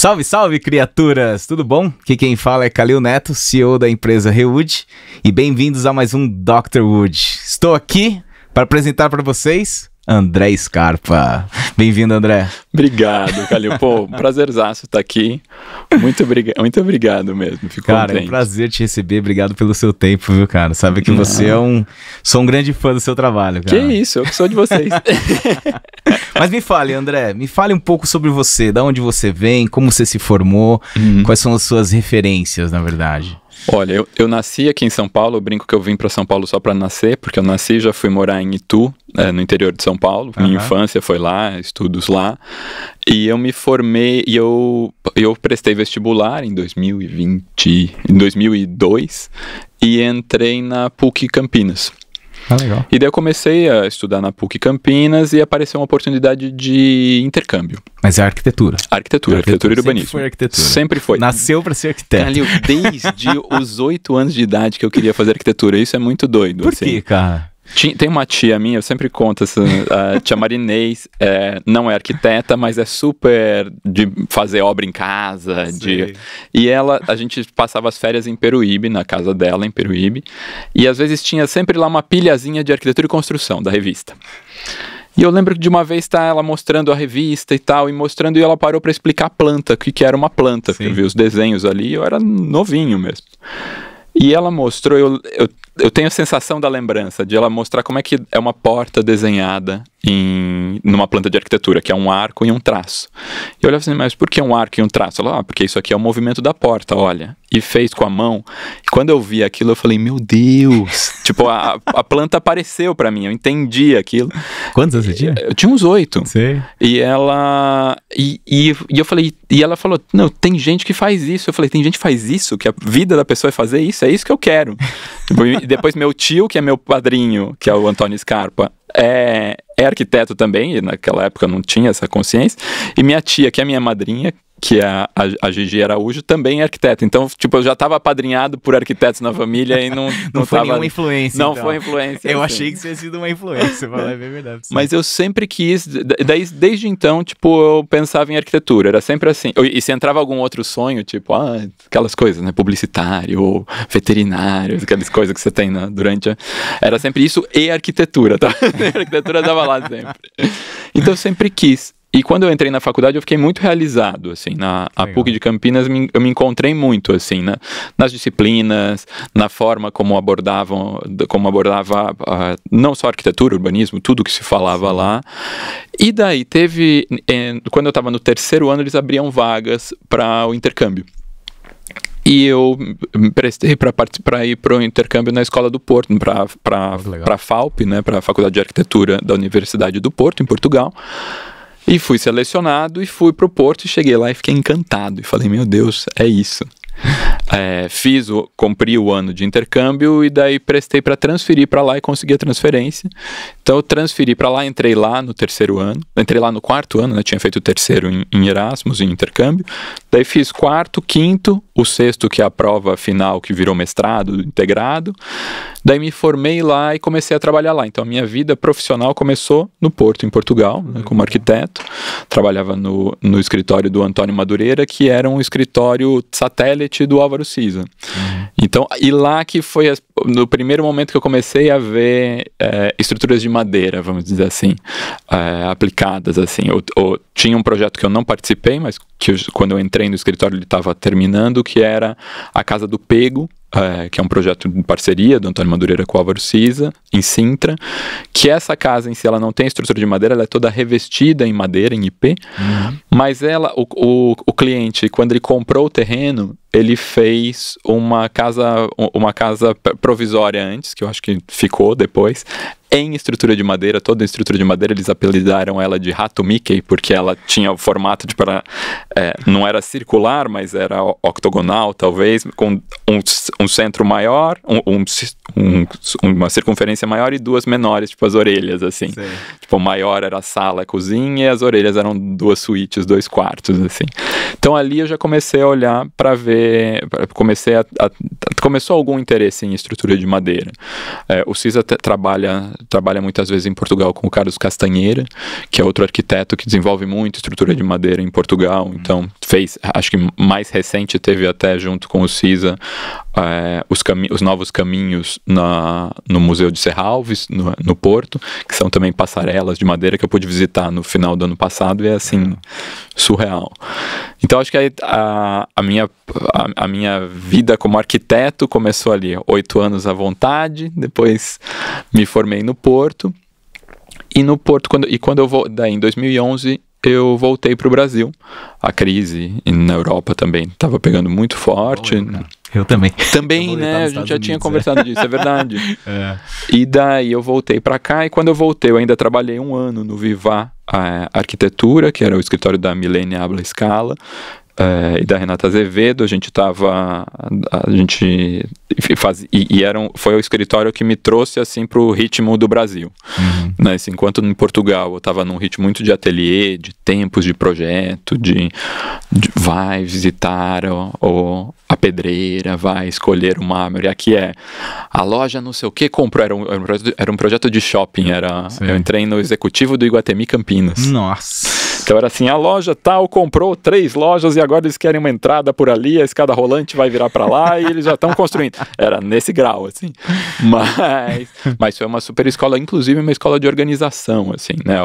Salve, salve, criaturas! Tudo bom? Aqui quem fala é Kalil Neto, CEO da empresa Rewood, e bem-vindos a mais um Dr. Wood. Estou aqui para apresentar para vocês André Scarpa. Bem-vindo, André. Obrigado, Kalil. Pô, prazerzaço estar aqui. Muito obrigado mesmo. Fico cara, contente. É um prazer te receber. Obrigado pelo seu tempo, viu, cara? Sabe que você Sou um grande fã do seu trabalho, cara. Que isso, eu que sou de vocês. Mas me fale, André, me fale um pouco sobre você, da onde você vem, como você se formou, quais são as suas referências, na verdade. Olha, eu nasci aqui em São Paulo, eu brinco que eu vim para São Paulo só para nascer, porque eu nasci e já fui morar em Itu, no interior de São Paulo. Minha infância foi lá, estudos lá. E eu me formei, e eu prestei vestibular em 2002 e entrei na PUC Campinas. Ah, legal. E daí eu comecei a estudar na PUC Campinas e apareceu uma oportunidade de intercâmbio. Mas é arquitetura. Arquitetura e urbanismo. Sempre foi arquitetura. Sempre foi. Nasceu para ser arquiteto. Kalil, desde os 8 anos de idade que eu queria fazer arquitetura. Isso é muito doido. Por quê, cara? Tem uma tia minha, eu sempre conto essa, a tia Marinês, não é arquiteta, mas é super de fazer obra em casa. E a gente passava as férias em Peruíbe, na casa dela em Peruíbe, e às vezes tinha sempre lá uma pilhazinha de arquitetura e construção da revista. E eu lembro que de uma vez ela mostrando a revista e tal, e ela parou para explicar a planta, o que era uma planta, porque eu vi os desenhos ali, eu era novinho mesmo. E ela mostrou, eu tenho a sensação da lembrança de ela mostrar como é que é uma porta desenhada numa planta de arquitetura, que é um arco e um traço. E eu olhava assim, mas por que um arco e um traço? Ela, porque isso aqui é o movimento da porta, olha. E fez com a mão. E quando eu vi aquilo, eu falei, meu Deus! Tipo, a planta apareceu pra mim, eu entendi aquilo. Quantos anos você tinha? Eu tinha uns 8. Sim. E ela... E eu falei... E ela falou, não, tem gente que faz isso. Eu falei, tem gente que faz isso? Que a vida da pessoa é fazer isso? É isso que eu quero. E depois meu tio, que é meu padrinho, que é o Antônio Scarpa, é arquiteto também, e naquela época eu não tinha essa consciência. E minha tia, que é minha madrinha, que é a Gigi Araújo, também é arquiteta. Então, tipo, eu já estava apadrinhado por arquitetos na família e não foi nenhuma influência. Não foi influência. Eu achei que isso tinha sido uma influência, é verdade. Sim. Mas eu sempre quis, desde então, tipo, eu pensava em arquitetura, era sempre assim. E se entrava algum outro sonho, tipo, aquelas coisas, né, publicitário, ou veterinário, aquelas coisas que você tem durante... Era sempre isso e arquitetura, tá? A arquitetura dava lá sempre. Então eu sempre quis. E quando eu entrei na faculdade, eu fiquei muito realizado, assim, a PUC de Campinas, eu me encontrei muito, assim, nas disciplinas, na forma como abordava não só arquitetura, urbanismo, tudo que se falava lá. E daí quando eu estava no 3º ano, eles abriam vagas para o intercâmbio. E eu me prestei para ir para o intercâmbio na Escola do Porto, para a FAUP, né, para a Faculdade de Arquitetura da Universidade do Porto, em Portugal. E fui selecionado e fui pro Porto e cheguei lá e fiquei encantado. E falei, meu Deus, é isso. Cumpri o ano de intercâmbio e daí prestei para transferir para lá e consegui a transferência. Então eu transferi para lá, entrei lá no 3º ano, entrei lá no 4º ano, né? Tinha feito o 3º em Erasmus, em intercâmbio. Daí fiz 4º, 5º, o 6º, que é a prova final, que virou mestrado integrado. Daí me formei lá e comecei a trabalhar lá. Então a minha vida profissional começou no Porto, em Portugal, né, como arquiteto. Trabalhava no escritório do Antônio Madureira, que era um escritório satélite do Álvaro Siza. Então, e lá que foi no primeiro momento que eu comecei a ver estruturas de madeira, vamos dizer assim, aplicadas, assim. Tinha um projeto que eu não participei, mas que quando eu entrei no escritório ele estava terminando, que era a Casa do Pego, que é um projeto de parceria do Antônio Madureira com o Álvaro Siza, em Sintra, que essa casa em si, ela não tem estrutura de madeira, ela é toda revestida em madeira, em IP, mas o cliente, quando ele comprou o terreno, ele fez uma casa provisória antes, que eu acho que ficou depois, em estrutura de madeira, toda a estrutura de madeira, eles apelidaram ela de Rato Mickey, porque ela tinha o formato de não era circular, mas era octogonal, talvez, com um centro maior, uma circunferência maior e 2 menores, tipo as orelhas, assim. Sim. Tipo, o maior era a sala, a cozinha, e as orelhas eram 2 suítes, 2 quartos, assim. Então ali eu já comecei a olhar para ver começou algum interesse em estrutura de madeira. O CISA trabalha muitas vezes em Portugal com o Carlos Castanheira, que é outro arquiteto que desenvolve muito estrutura de madeira em Portugal. Então acho que mais recente teve até junto com o CISA os novos caminhos no Museu de Serralves, no Porto, que são também passarelas de madeira que eu pude visitar no final do ano passado e é assim, surreal. Então acho que a minha vida como arquiteto começou ali, 8 anos à vontade, depois me formei no Porto, e no Porto, quando eu vou, daí em 2011, eu voltei para o Brasil. A crise na Europa também estava pegando muito forte. Eu também. Também, né? A gente já tinha conversado disso, é verdade. E daí eu voltei para cá, e quando eu voltei, eu ainda trabalhei 1 ano no Vivá Arquitetura, que era o escritório da Milene Abla Scala, e da Renata Azevedo. Foi o escritório que me trouxe assim para o ritmo do Brasil. Né? Assim, enquanto em Portugal eu estava num ritmo muito de ateliê, de tempos de projeto, de vai visitar a pedreira, vai escolher o mármore. Aqui a loja não sei o que comprou, era um projeto de shopping, eu entrei no executivo do Iguatemi Campinas. Nossa! Então era assim, a loja tal comprou 3 lojas e agora eles querem uma entrada por ali, a escada rolante vai virar para lá e eles já estão construindo. Era nesse grau, assim. Mas foi uma super escola, inclusive uma escola de organização, assim, né?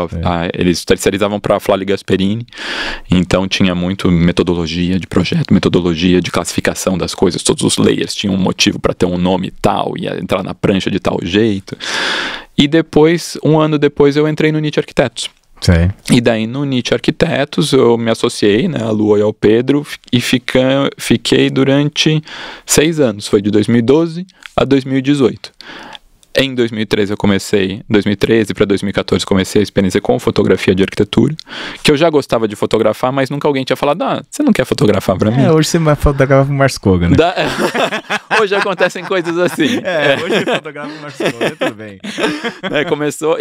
Eles terceirizavam para a Flávio Gasperini, então tinha muito metodologia de projeto, metodologia de classificação das coisas, todos os layers tinham um motivo para ter um nome tal, ia entrar na prancha de tal jeito. E depois, 1 ano depois, eu entrei no Nietzsche Arquitetos. Sim. E daí no Nietzsche Arquitetos eu me associei, né, a Lua e ao Pedro, e fiquei durante 6 anos, foi de 2012 a 2018. Em 2013 para 2014 comecei a experiência com fotografia de arquitetura, que eu já gostava de fotografar, mas nunca alguém tinha falado, você não quer fotografar pra mim? Hoje você vai fotografar o Márcio Koga, né? Hoje acontecem coisas assim. Hoje você fotografa o Márcio Koga, tudo bem. Começou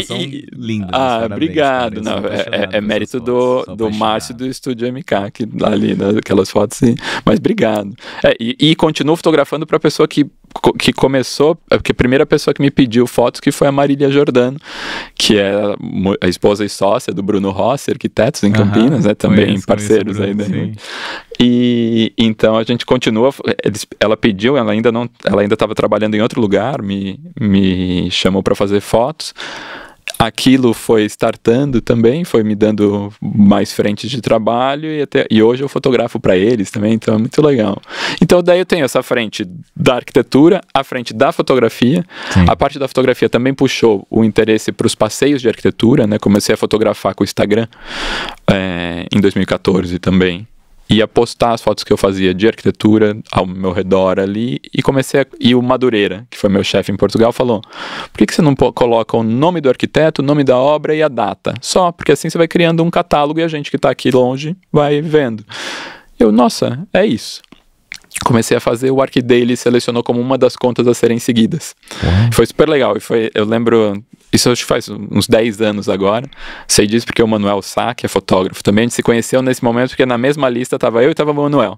são lindas. Obrigado. Não, é mérito do Márcio do Estúdio MK, que ali, naquelas fotos, sim. Mas obrigado. E continuo fotografando pra pessoa que começou, porque a primeira pessoa que me pediu fotos que foi a Marília Giordano, que é a esposa e sócia do Bruno Rossi, arquitetos em Campinas, né? Também parceiros aí daí. E então a gente continua, ela pediu, ela ainda estava trabalhando em outro lugar, me chamou para fazer fotos. Aquilo foi startando também, foi me dando mais frentes de trabalho e hoje eu fotografo para eles também, então é muito legal. Então daí eu tenho essa frente da arquitetura, a frente da fotografia. Sim. A parte da fotografia também puxou o interesse para os passeios de arquitetura, né? Comecei a fotografar com o Instagram em 2014 também. Ia postar as fotos que eu fazia de arquitetura ao meu redor ali e o Madureira, que foi meu chefe em Portugal, falou: por que você não coloca o nome do arquiteto, o nome da obra e a data? Só, porque assim você vai criando um catálogo e a gente que está aqui longe vai vendo. Nossa, é isso. Comecei a fazer o ArcDaily, selecionou como uma das contas a serem seguidas. Foi super legal. Eu lembro, isso acho que faz uns 10 anos agora. Sei disso porque o Manuel Sá, que é fotógrafo, também a gente se conheceu nesse momento, porque na mesma lista estava eu e estava o Manuel.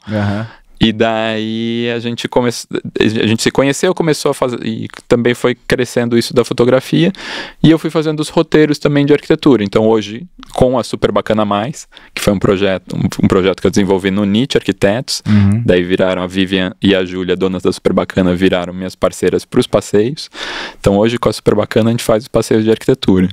E daí a gente se conheceu, começou a fazer, e também foi crescendo isso da fotografia, e eu fui fazendo os roteiros também de arquitetura. Então hoje, com a Super Bacana Mais, que foi um projeto que eu desenvolvi no Nietzsche Arquitetos, daí viraram a Vivian e a Júlia, donas da Super Bacana, viraram minhas parceiras para os passeios. Então hoje com a Super Bacana a gente faz os passeios de arquitetura.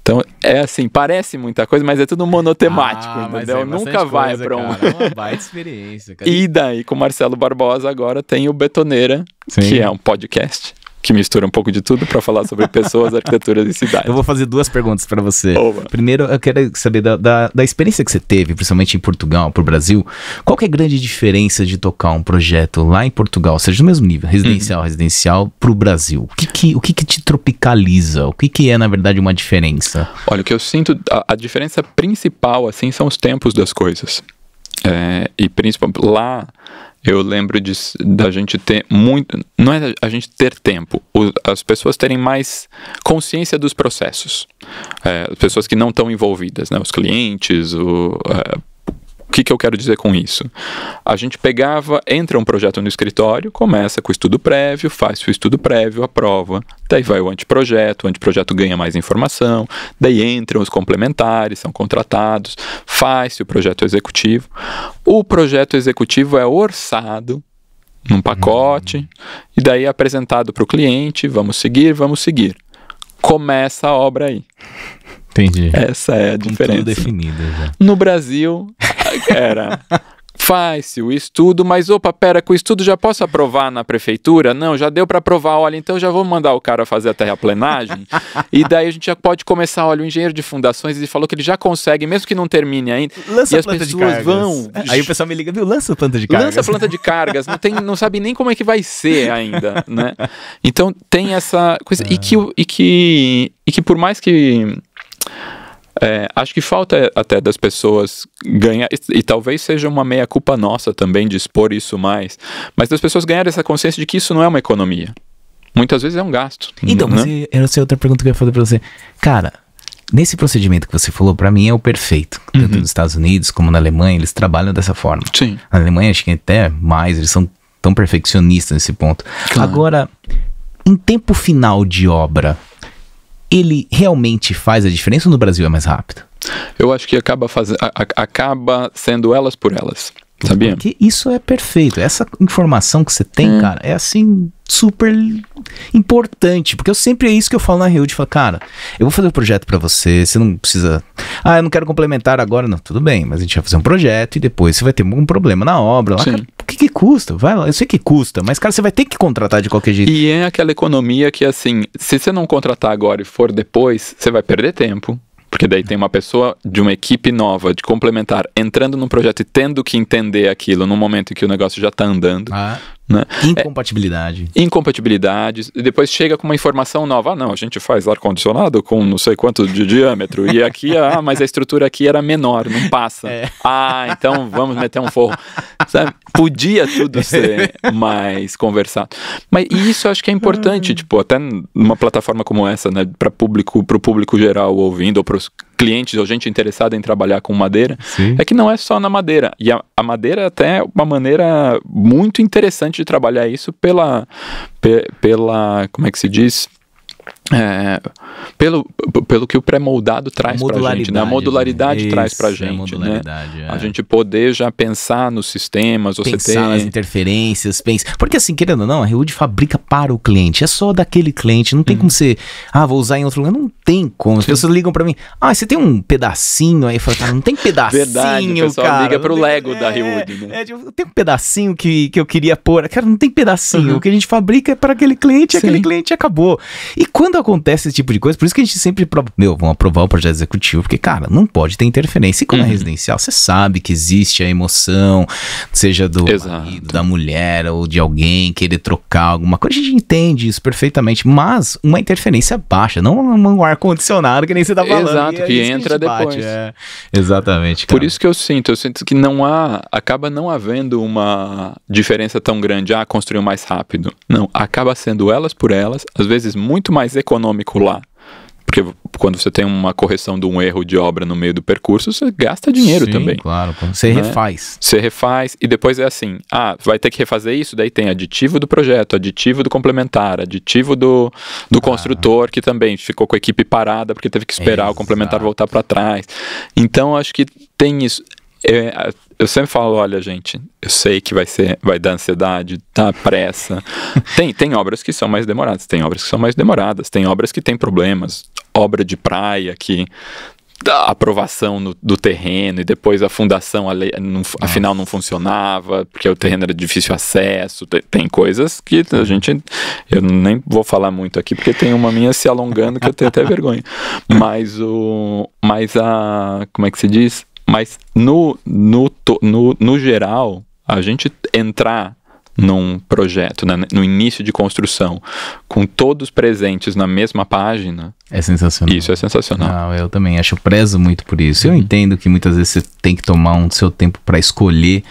Então, é assim, parece muita coisa, mas é tudo monotemático, entendeu? Nunca vai para um... É uma baita experiência, cara. E daí, com o Marcelo Barbosa, agora tem o Betoneira, que é um podcast que mistura um pouco de tudo para falar sobre pessoas, arquitetura e cidade. Eu vou fazer 2 perguntas para você. Oba. Primeiro, eu quero saber da experiência que você teve, principalmente em Portugal, pro Brasil. Qual que é a grande diferença de tocar um projeto lá em Portugal, seja do mesmo nível, residencial, pro Brasil? O que te tropicaliza? O que é, na verdade, uma diferença? Olha, o que eu sinto, a diferença principal, assim, são os tempos das coisas. E principalmente lá... Eu lembro da gente ter muito... Não é a gente ter tempo. As pessoas terem mais consciência dos processos. As pessoas que não estão envolvidas, né? Os clientes, que eu quero dizer com isso? A gente entra um projeto no escritório, começa com o estudo prévio, faz o estudo prévio, aprova, daí vai o anteprojeto ganha mais informação, daí entram os complementares, são contratados, faz-se o projeto executivo. O projeto executivo é orçado num pacote, e daí é apresentado para o cliente, vamos seguir. Começa a obra aí. Entendi. Essa é a diferença. Tudo definido já. No Brasil, faz-se o estudo, mas pera, com o estudo já posso aprovar na prefeitura? Não, já deu para aprovar, olha, então já vou mandar o cara fazer a terraplenagem, e daí a gente já pode começar, olha, o engenheiro de fundações, ele falou que ele já consegue, mesmo que não termine ainda, lança e as pessoas vão... Aí o pessoal me liga, viu, lança a planta de cargas. Lança a planta de cargas, não sabe nem como é que vai ser ainda, né? Então tem essa coisa, e que por mais que... acho que falta até das pessoas ganhar, e talvez seja uma meia-culpa nossa também de expor isso mais, mas das pessoas ganharem essa consciência de que isso não é uma economia. Muitas vezes é um gasto. Então, né? mas essa é outra pergunta que eu ia fazer pra você. Cara, nesse procedimento que você falou, pra mim é o perfeito. Tanto nos Estados Unidos como na Alemanha, eles trabalham dessa forma. Sim. Na Alemanha, acho que até mais, eles são tão perfeccionistas nesse ponto. Claro. Agora, em tempo final de obra, ele realmente faz a diferença ou no Brasil é mais rápido? Eu acho que acaba sendo elas por elas, sabia? Porque isso é perfeito. Essa informação que você tem, cara, é assim, super importante. Porque é isso que eu falo na Reúd. Falo, cara, eu vou fazer um projeto pra você, você não precisa... eu não quero complementar agora. Não, tudo bem, mas a gente vai fazer um projeto e depois você vai ter algum problema na obra. Lá, cara, o que custa? Vai lá, eu sei que custa, mas, cara, você vai ter que contratar de qualquer jeito. E é aquela economia que, assim, se você não contratar agora e for depois, você vai perder tempo. Porque daí tem uma pessoa de uma equipe nova, de complementar, entrando num projeto e tendo que entender aquilo no momento em que o negócio já está andando. Né? Incompatibilidades. E depois chega com uma informação nova. Não, a gente faz ar-condicionado com não sei quanto de diâmetro. E aqui, mas a estrutura aqui era menor, não passa. Então vamos meter um forro. Sabe? Podia tudo ser mais conversado. E isso eu acho que é importante, tipo, até numa plataforma como essa, né, para o público geral ouvindo, ou para os clientes ou gente interessada em trabalhar com madeira, é que não é só na madeira. E a madeira até é uma maneira muito interessante de trabalhar isso pela como é que se diz? Pelo que o pré-moldado traz pra gente, né? A modularidade traz pra gente, né? A gente poder já pensar nos sistemas, pensar nas interferências, porque assim, querendo ou não, a Reúd fabrica para o cliente, é só daquele cliente, não tem como você, vou usar em outro lugar, não tem como. As pessoas ligam pra mim, você tem um pedacinho aí, eu falo, cara, não tem pedacinho, verdade, o pessoal cara, liga pro Lego da Reúd, né? Tem um pedacinho que eu queria pôr, cara, não tem pedacinho, o que a gente fabrica é para aquele cliente, aquele cliente acabou. E quando acontece esse tipo de coisa, por isso que a gente sempre vamos aprovar o projeto executivo, porque, cara, não pode ter interferência. E como é residencial, você sabe que existe a emoção, seja do marido, da mulher ou de alguém querer trocar alguma coisa, a gente entende isso perfeitamente, mas uma interferência baixa, não um ar-condicionado que nem você tá falando. Exato, que entra depois. Exatamente, cara. Por isso que eu sinto que acaba não havendo uma diferença tão grande, construir mais rápido. Não, acaba sendo elas por elas, às vezes muito mais econômico lá. Porque quando você tem uma correção de um erro de obra no meio do percurso, você gasta dinheiro também. Claro, você refaz. Você refaz e depois é assim, vai ter que refazer isso, daí tem aditivo do projeto, aditivo do complementar, aditivo do construtor, que também ficou com a equipe parada porque teve que esperar o complementar voltar para trás. Então, acho que tem isso. Eu sempre falo, olha, gente, eu sei que vai dar ansiedade, dá pressa. Tem obras que são mais demoradas, tem obras que são mais demoradas, tem obras que tem problemas. Obra de praia que dá aprovação do terreno e depois a fundação afinal não funcionava, porque o terreno era de difícil acesso. Tem coisas que eu nem vou falar muito aqui, porque tem uma minha se alongando que eu tenho até vergonha. Mas como é que se diz? Mas no geral, a gente entrar num projeto, né, no início de construção, com todos presentes na mesma página, é sensacional. Isso é sensacional. Não, eu também acho, eu prezo muito por isso. Eu entendo que muitas vezes você tem que tomar um seu tempo para escolher,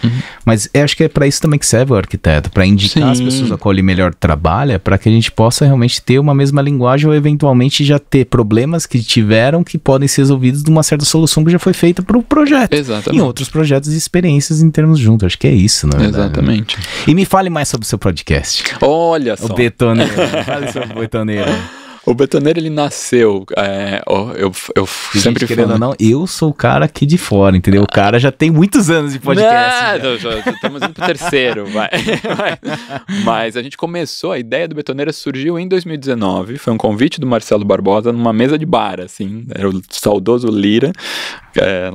mas eu acho que é para isso também que serve o arquiteto, para indicar as pessoas a qual ele melhor trabalha, para que a gente possa realmente ter uma mesma linguagem ou eventualmente já ter problemas que tiveram que podem ser resolvidos de uma certa solução que já foi feita para o projeto. Exatamente. Em outros projetos e experiências em termos juntos. Acho que é isso, na verdade. Exatamente. E me fale mais sobre o seu podcast. Olha só. O Betoneiro. Fale sobre o Betoneiro. O Betoneiro, ele nasceu, eu sempre querendo falo... ou não, eu sou o cara aqui de fora, entendeu? O cara já tem muitos anos de podcast. Não, já estamos indo pro terceiro, vai. Mas a gente começou, a ideia do Betoneiro surgiu em 2019, foi um convite do Marcelo Barbosa numa mesa de bar, assim, era o saudoso Lira,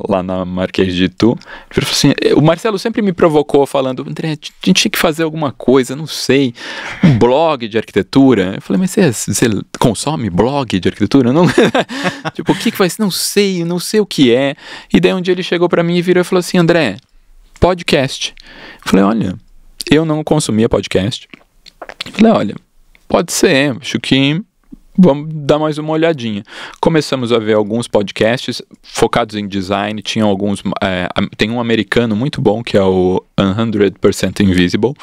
lá na Marquês de Itu. Ele falou assim, o Marcelo sempre me provocou falando, André, a gente tinha que fazer alguma coisa, não sei, um blog de arquitetura. Eu falei, mas você consome blog de arquitetura? Não? Tipo, o que vai ser? Não sei o que é. E daí um dia ele chegou pra mim e virou e falou assim, André, podcast. Eu falei, olha, eu não consumia podcast. Eu falei, olha, pode ser, acho que vamos dar mais uma olhadinha. Começamos a ver alguns podcasts focados em design, tinha alguns, tem um americano muito bom que é o 100% Invisible,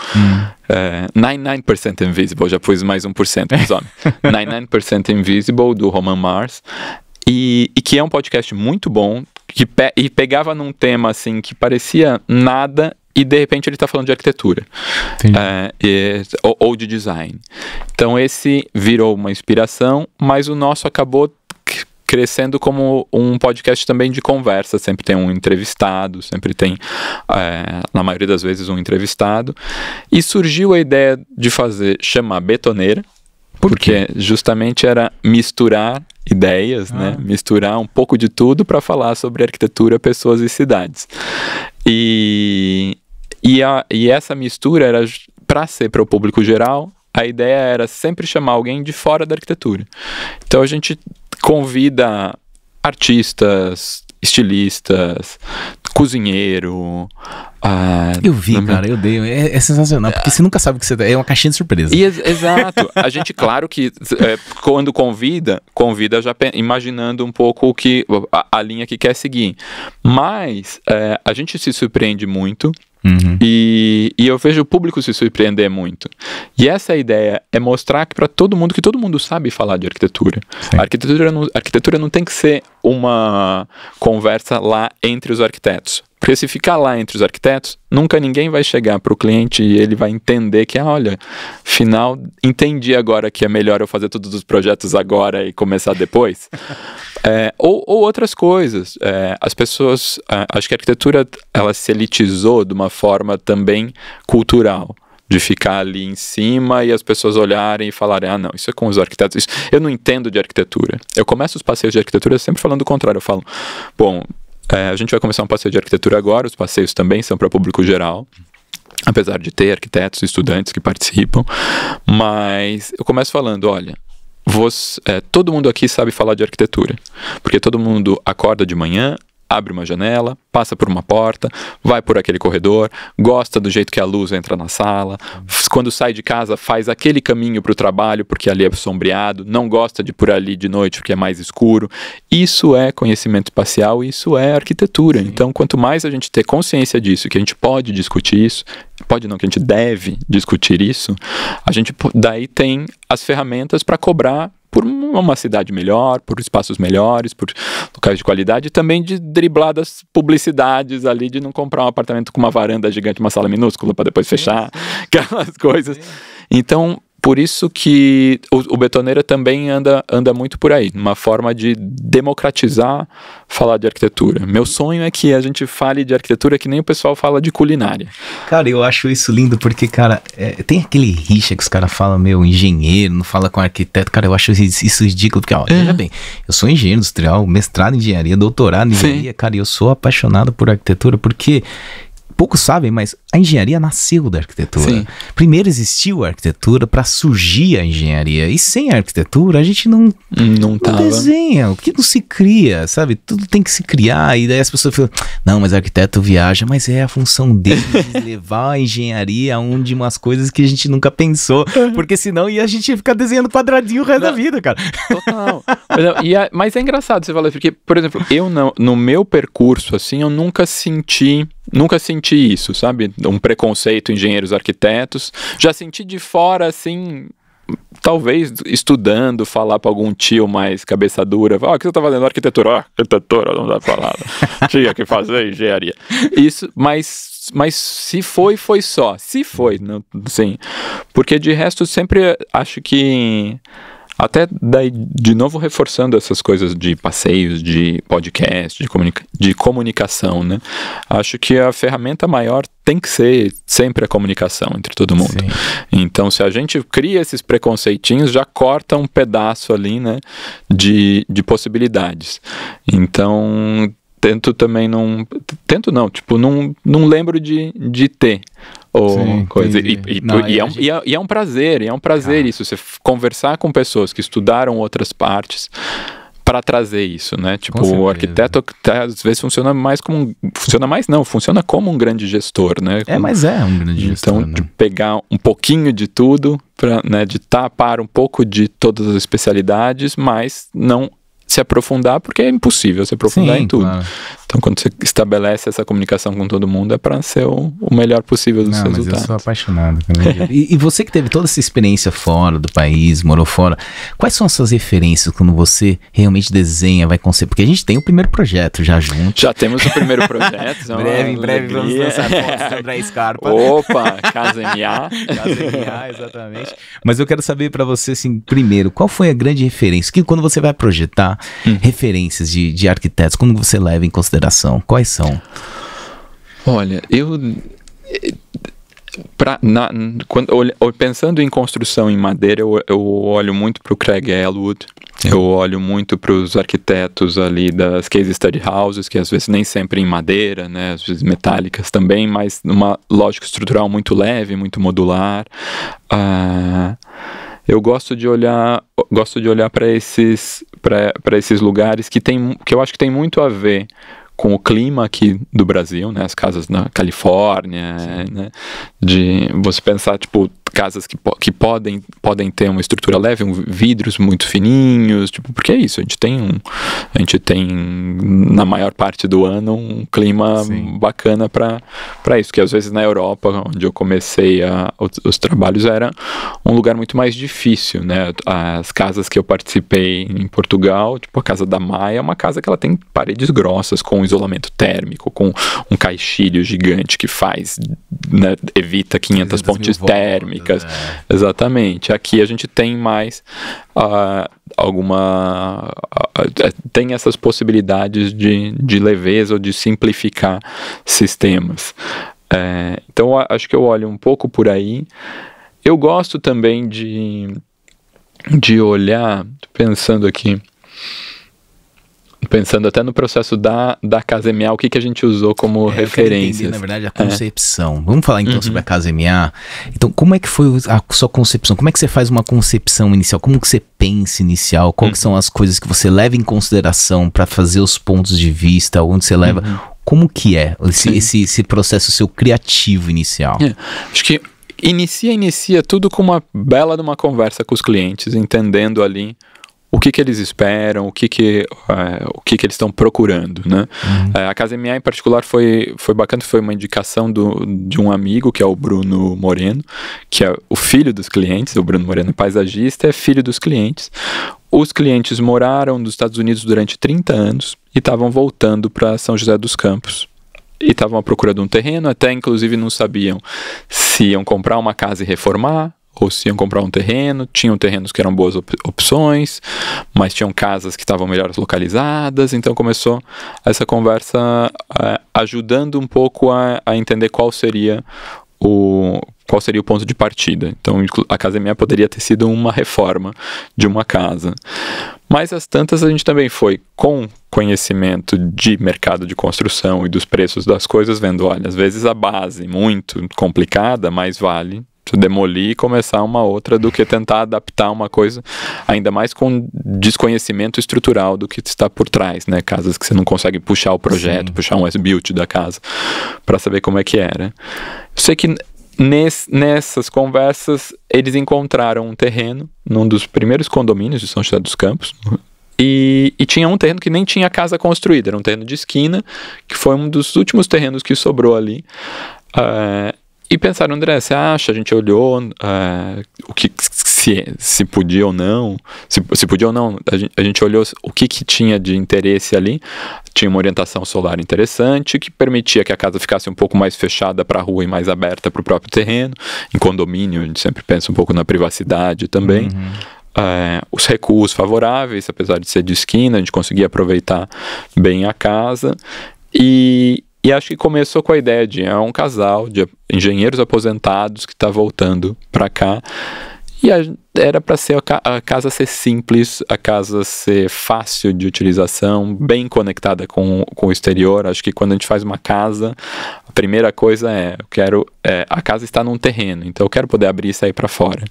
99% Invisible, já pus mais 1% dos homens. 99% Invisible, do Roman Mars, e que é um podcast muito bom, e pegava num tema assim que parecia nada, e de repente ele está falando de arquitetura ou de design. Então esse virou uma inspiração, mas o nosso acabou crescendo como um podcast também de conversa. Sempre tem um entrevistado, sempre tem, na maioria das vezes, um entrevistado. E surgiu a ideia de chamar Betoneira, porque justamente era misturar ideias, né? Misturar um pouco de tudo para falar sobre arquitetura, pessoas e cidades. E essa mistura era para ser para o público geral. A ideia era sempre chamar alguém de fora da arquitetura. Então a gente convida artistas, estilistas, cozinheiro. Eu vi, cara, eu dei. É sensacional, porque você nunca sabe o que você dá. É uma caixinha de surpresa. Exato. A gente, claro que quando convida já imaginando um pouco a linha que quer seguir. Mas a gente se surpreende muito. E eu vejo o público se surpreender muito. E essa ideia é mostrar que para todo mundo, que todo mundo sabe falar de arquitetura. A arquitetura não tem que ser uma conversa lá entre os arquitetos. Porque se ficar lá entre os arquitetos, nunca ninguém vai chegar para o cliente e ele vai entender que, olha, afinal, entendi agora que é melhor eu fazer todos os projetos agora e começar depois. Ou outras coisas. As pessoas, acho que a arquitetura, ela se elitizou de uma forma também cultural. De ficar ali em cima e as pessoas olharem e falarem, não, isso é com os arquitetos. Eu não entendo de arquitetura. Eu começo os passeios de arquitetura sempre falando o contrário. Eu falo, bom, a gente vai começar um passeio de arquitetura agora, os passeios também são para público geral, apesar de ter arquitetos e estudantes que participam, mas eu começo falando, olha, todo mundo aqui sabe falar de arquitetura, porque todo mundo acorda de manhã, abre uma janela, passa por uma porta, vai por aquele corredor, gosta do jeito que a luz entra na sala, quando sai de casa faz aquele caminho para o trabalho porque ali é sombreado, não gosta de ir por ali de noite porque é mais escuro. Isso é conhecimento espacial, isso é arquitetura. Sim. Então, quanto mais a gente ter consciência disso, que a gente pode discutir isso, que a gente deve discutir isso, a gente daí tem as ferramentas para cobrar por uma cidade melhor, por espaços melhores, por locais de qualidade, e também de driblar das publicidades ali, de não comprar um apartamento com uma varanda gigante, uma sala minúscula para depois fechar, aquelas coisas. Então, por isso que o Betoneira também anda muito por aí, uma forma de democratizar falar de arquitetura. Meu sonho é que a gente fale de arquitetura que nem o pessoal fala de culinária. Cara, eu acho isso lindo porque, cara, tem aquele rixa que os caras falam, engenheiro, não fala com arquiteto. Cara, eu acho isso ridículo, porque, veja bem, eu sou engenheiro industrial, mestrado em engenharia, doutorado em engenharia. Sim. Cara, eu sou apaixonado por arquitetura porque poucos sabem, mas a engenharia nasceu da arquitetura. Sim. Primeiro existiu a arquitetura para surgir a engenharia. E sem a arquitetura a gente não desenha, o que não se cria, sabe? Tudo tem que se criar. E daí as pessoas falam, não, mas o arquiteto viaja, mas é a função dele levar a engenharia a onde umas coisas que a gente nunca pensou. Porque senão a gente ia ficar desenhando quadradinho o resto da vida, cara. Total. Mas é engraçado você falar isso, porque, por exemplo, eu no meu percurso, assim, eu nunca senti isso, sabe? Um preconceito em engenheiros arquitetos. Já senti de fora, assim, talvez estudando, falar para algum tio mais cabeça dura, o que você tá fazendo? Arquitetura? Arquitetura, não dá pra falar. Tinha que fazer engenharia. Isso, mas se foi só. Se foi, não, sim. Porque de resto, sempre acho que... Até daí, de novo, reforçando essas coisas de passeios, de podcast, de comunicação, né? Acho que a ferramenta maior tem que ser sempre a comunicação entre todo mundo. Sim. Então, se a gente cria esses preconceitinhos, já corta um pedaço ali, né? De possibilidades. Então, não lembro de ter ou coisa. E é um prazer, isso, você conversar com pessoas que estudaram outras partes para trazer isso, né? Tipo, o arquiteto às vezes funciona como um grande gestor, né? Mas é um grande gestor. Então, de pegar um pouquinho de tudo, né, de tapar um pouco de todas as especialidades, mas não se aprofundar, porque é impossível se aprofundar em tudo. Claro. Então, quando você estabelece essa comunicação com todo mundo, é para ser o melhor possível dos resultados. Mas eu sou apaixonado. E você que teve toda essa experiência fora do país, morou fora, quais são as suas referências quando você realmente desenha, vai conceber? Porque a gente tem o primeiro projeto já junto. Já temos o primeiro projeto. Em breve vamos lançar fotos do André Scarpa. Opa, Casa MA. Casa MA, exatamente. Mas eu quero saber para você, assim, primeiro, qual foi a grande referência? Que quando você vai projetar referências de arquitetos, quando você leva em consideração, quais são? Olha, pensando em construção em madeira, eu olho muito para o Craig Elwood, eu olho muito para os arquitetos ali das Case Study Houses, que às vezes nem sempre em madeira, né, às vezes metálicas também, mas numa lógica estrutural muito leve, muito modular. Eu gosto de olhar para esses lugares que eu acho que tem muito a ver com o clima aqui do Brasil, né? As casas na Califórnia, né? De você pensar, tipo, casas que podem ter uma estrutura leve, vidros muito fininhos, tipo, porque é isso, a gente tem na maior parte do ano um clima bacana para isso, que às vezes na Europa, onde eu comecei os trabalhos, era um lugar muito mais difícil, né? As casas que eu participei em Portugal, tipo a Casa da Maia, é uma casa que ela tem paredes grossas, com isolamento térmico, com um caixilho gigante que né, evita 500 pontes térmicas. Exatamente. Aqui a gente tem mais tem essas possibilidades de leveza ou de simplificar sistemas. Então acho que eu olho um pouco por aí. Eu gosto também de olhar, pensando até no processo da Casa MA, o que a gente usou como referência. Na verdade, a concepção. Vamos falar então sobre a Casa MA. Então, como é que foi a sua concepção? Como é que você faz uma concepção inicial? Como que você pensa inicial? Quais são as coisas que você leva em consideração para fazer os pontos de vista? Onde você leva? Como que é esse processo seu criativo inicial? Acho que inicia tudo com uma bela de uma conversa com os clientes, entendendo ali o que eles esperam, o que eles estão procurando, né? A Casa MA em particular foi bacana, foi uma indicação de um amigo, que é o Bruno Moreno, que é o filho dos clientes. O Bruno Moreno é paisagista, é filho dos clientes. Os clientes moraram nos Estados Unidos durante 30 anos e estavam voltando para São José dos Campos. E estavam à procura de um terreno, até inclusive não sabiam se iam comprar uma casa e reformar, ou se iam comprar um terreno. Tinham terrenos que eram boas opções, mas tinham casas que estavam melhor localizadas. Então começou essa conversa ajudando um pouco a entender qual seria qual seria o ponto de partida. Então, a Casa Minha poderia ter sido uma reforma de uma casa. Mas as tantas a gente também foi com conhecimento de mercado de construção e dos preços das coisas, vendo, olha, às vezes a base muito complicada, mais vale demolir e começar uma outra do que tentar adaptar uma coisa, ainda mais com desconhecimento estrutural do que está por trás, né? Casas que você não consegue puxar o projeto, puxar um as-built da casa para saber como é que era. Eu sei que nessas conversas eles encontraram um terreno num dos primeiros condomínios de São José dos Campos e tinha um terreno que nem tinha casa construída, era um terreno de esquina, que foi um dos últimos terrenos que sobrou ali. E pensaram, André, você acha? A gente olhou o que se podia ou não, se podia ou não, a gente olhou o que tinha de interesse ali. Tinha uma orientação solar interessante que permitia que a casa ficasse um pouco mais fechada para a rua e mais aberta para o próprio terreno. Em condomínio, a gente sempre pensa um pouco na privacidade também. Os recuos favoráveis, apesar de ser de esquina, a gente conseguia aproveitar bem a casa. E acho que começou com a ideia de um casal de engenheiros aposentados que está voltando para cá. E era para ser a casa ser simples, a casa ser fácil de utilização, bem conectada com o exterior. Acho que quando a gente faz uma casa, a primeira coisa a casa está num terreno, então eu quero poder abrir e sair para fora.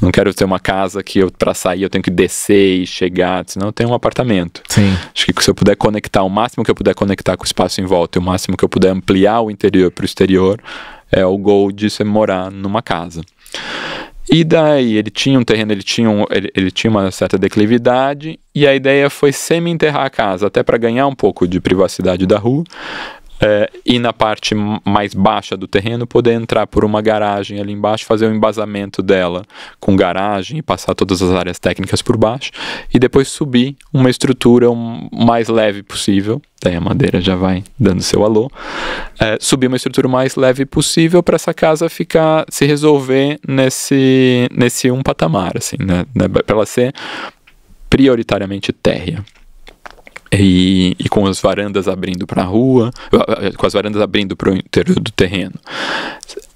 Não quero ter uma casa que para sair eu tenho que descer e chegar, senão eu tenho um apartamento. Sim. Acho que se eu puder conectar, o máximo que eu puder conectar com o espaço em volta e o máximo que eu puder ampliar o interior para o exterior, é o goal de você morar numa casa. E daí ele tinha um terreno, ele tinha uma certa declividade, e a ideia foi semi-enterrar a casa, até para ganhar um pouco de privacidade da rua, e na parte mais baixa do terreno poder entrar por uma garagem ali embaixo, fazer o embasamento dela com garagem e passar todas as áreas técnicas por baixo, e depois subir uma estrutura o mais leve possível. Daí a madeira já vai dando seu alô. Subir uma estrutura o mais leve possível para essa casa se resolver nesse um patamar, assim, né? Para ela ser prioritariamente térrea. E com as varandas abrindo para a rua, com as varandas abrindo para o interior do terreno.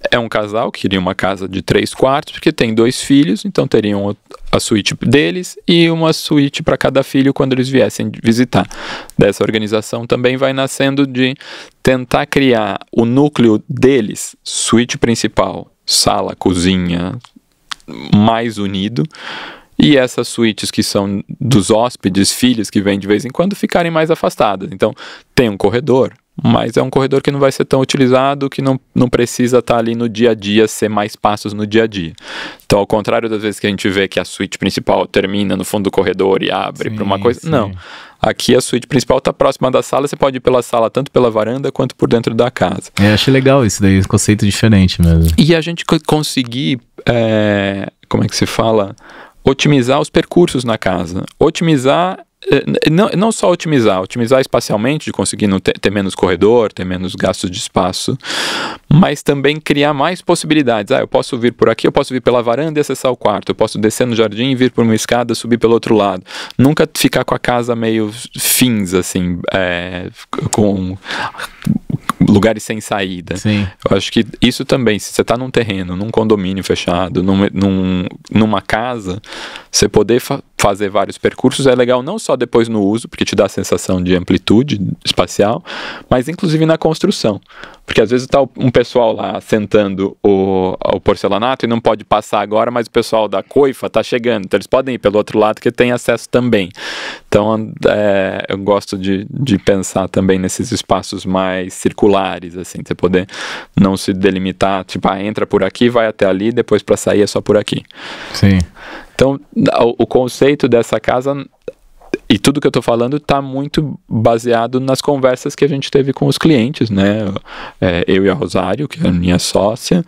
É um casal que queria uma casa de 3 quartos, porque tem 2 filhos, então teriam a suíte deles e uma suíte para cada filho quando eles viessem visitar. Dessa organização também vai nascendo de tentar criar o núcleo deles, suíte principal, sala, cozinha, mais unido, e essas suítes que são dos hóspedes, filhos que vêm de vez em quando, ficarem mais afastadas. Então, tem um corredor, mas é um corredor que não vai ser tão utilizado, que não precisa estar ali no dia a dia, ser mais passos no dia a dia. Então, ao contrário das vezes que a gente vê que a suíte principal termina no fundo do corredor e abre para uma coisa, não. Aqui a suíte principal está próxima da sala, você pode ir pela sala tanto pela varanda quanto por dentro da casa. Achei legal isso daí, um conceito diferente mesmo. E a gente conseguir, como é que se fala? Otimizar os percursos na casa. Otimizar, não só otimizar espacialmente, de conseguir ter menos corredor, ter menos gastos de espaço, mas também criar mais possibilidades. Eu posso vir por aqui, eu posso vir pela varanda e acessar o quarto, eu posso descer no jardim e vir por uma escada, subir pelo outro lado. Nunca ficar com a casa meio fins, assim, com lugares sem saída. Sim. Eu acho que isso também, se você está num terreno, num condomínio fechado, numa casa, você poder fazer vários percursos é legal não só depois no uso, porque te dá a sensação de amplitude espacial, mas inclusive na construção. Porque às vezes está um pessoal lá sentando o porcelanato e não pode passar agora, mas o pessoal da coifa está chegando, então eles podem ir pelo outro lado que tem acesso também. Então eu gosto de pensar também nesses espaços mais circulares, assim, você poder não se delimitar, tipo, entra por aqui, vai até ali, depois para sair é só por aqui. Sim. Então, o conceito dessa casa e tudo que eu estou falando está muito baseado nas conversas que a gente teve com os clientes, né? Eu e a Rosário, que é a minha sócia,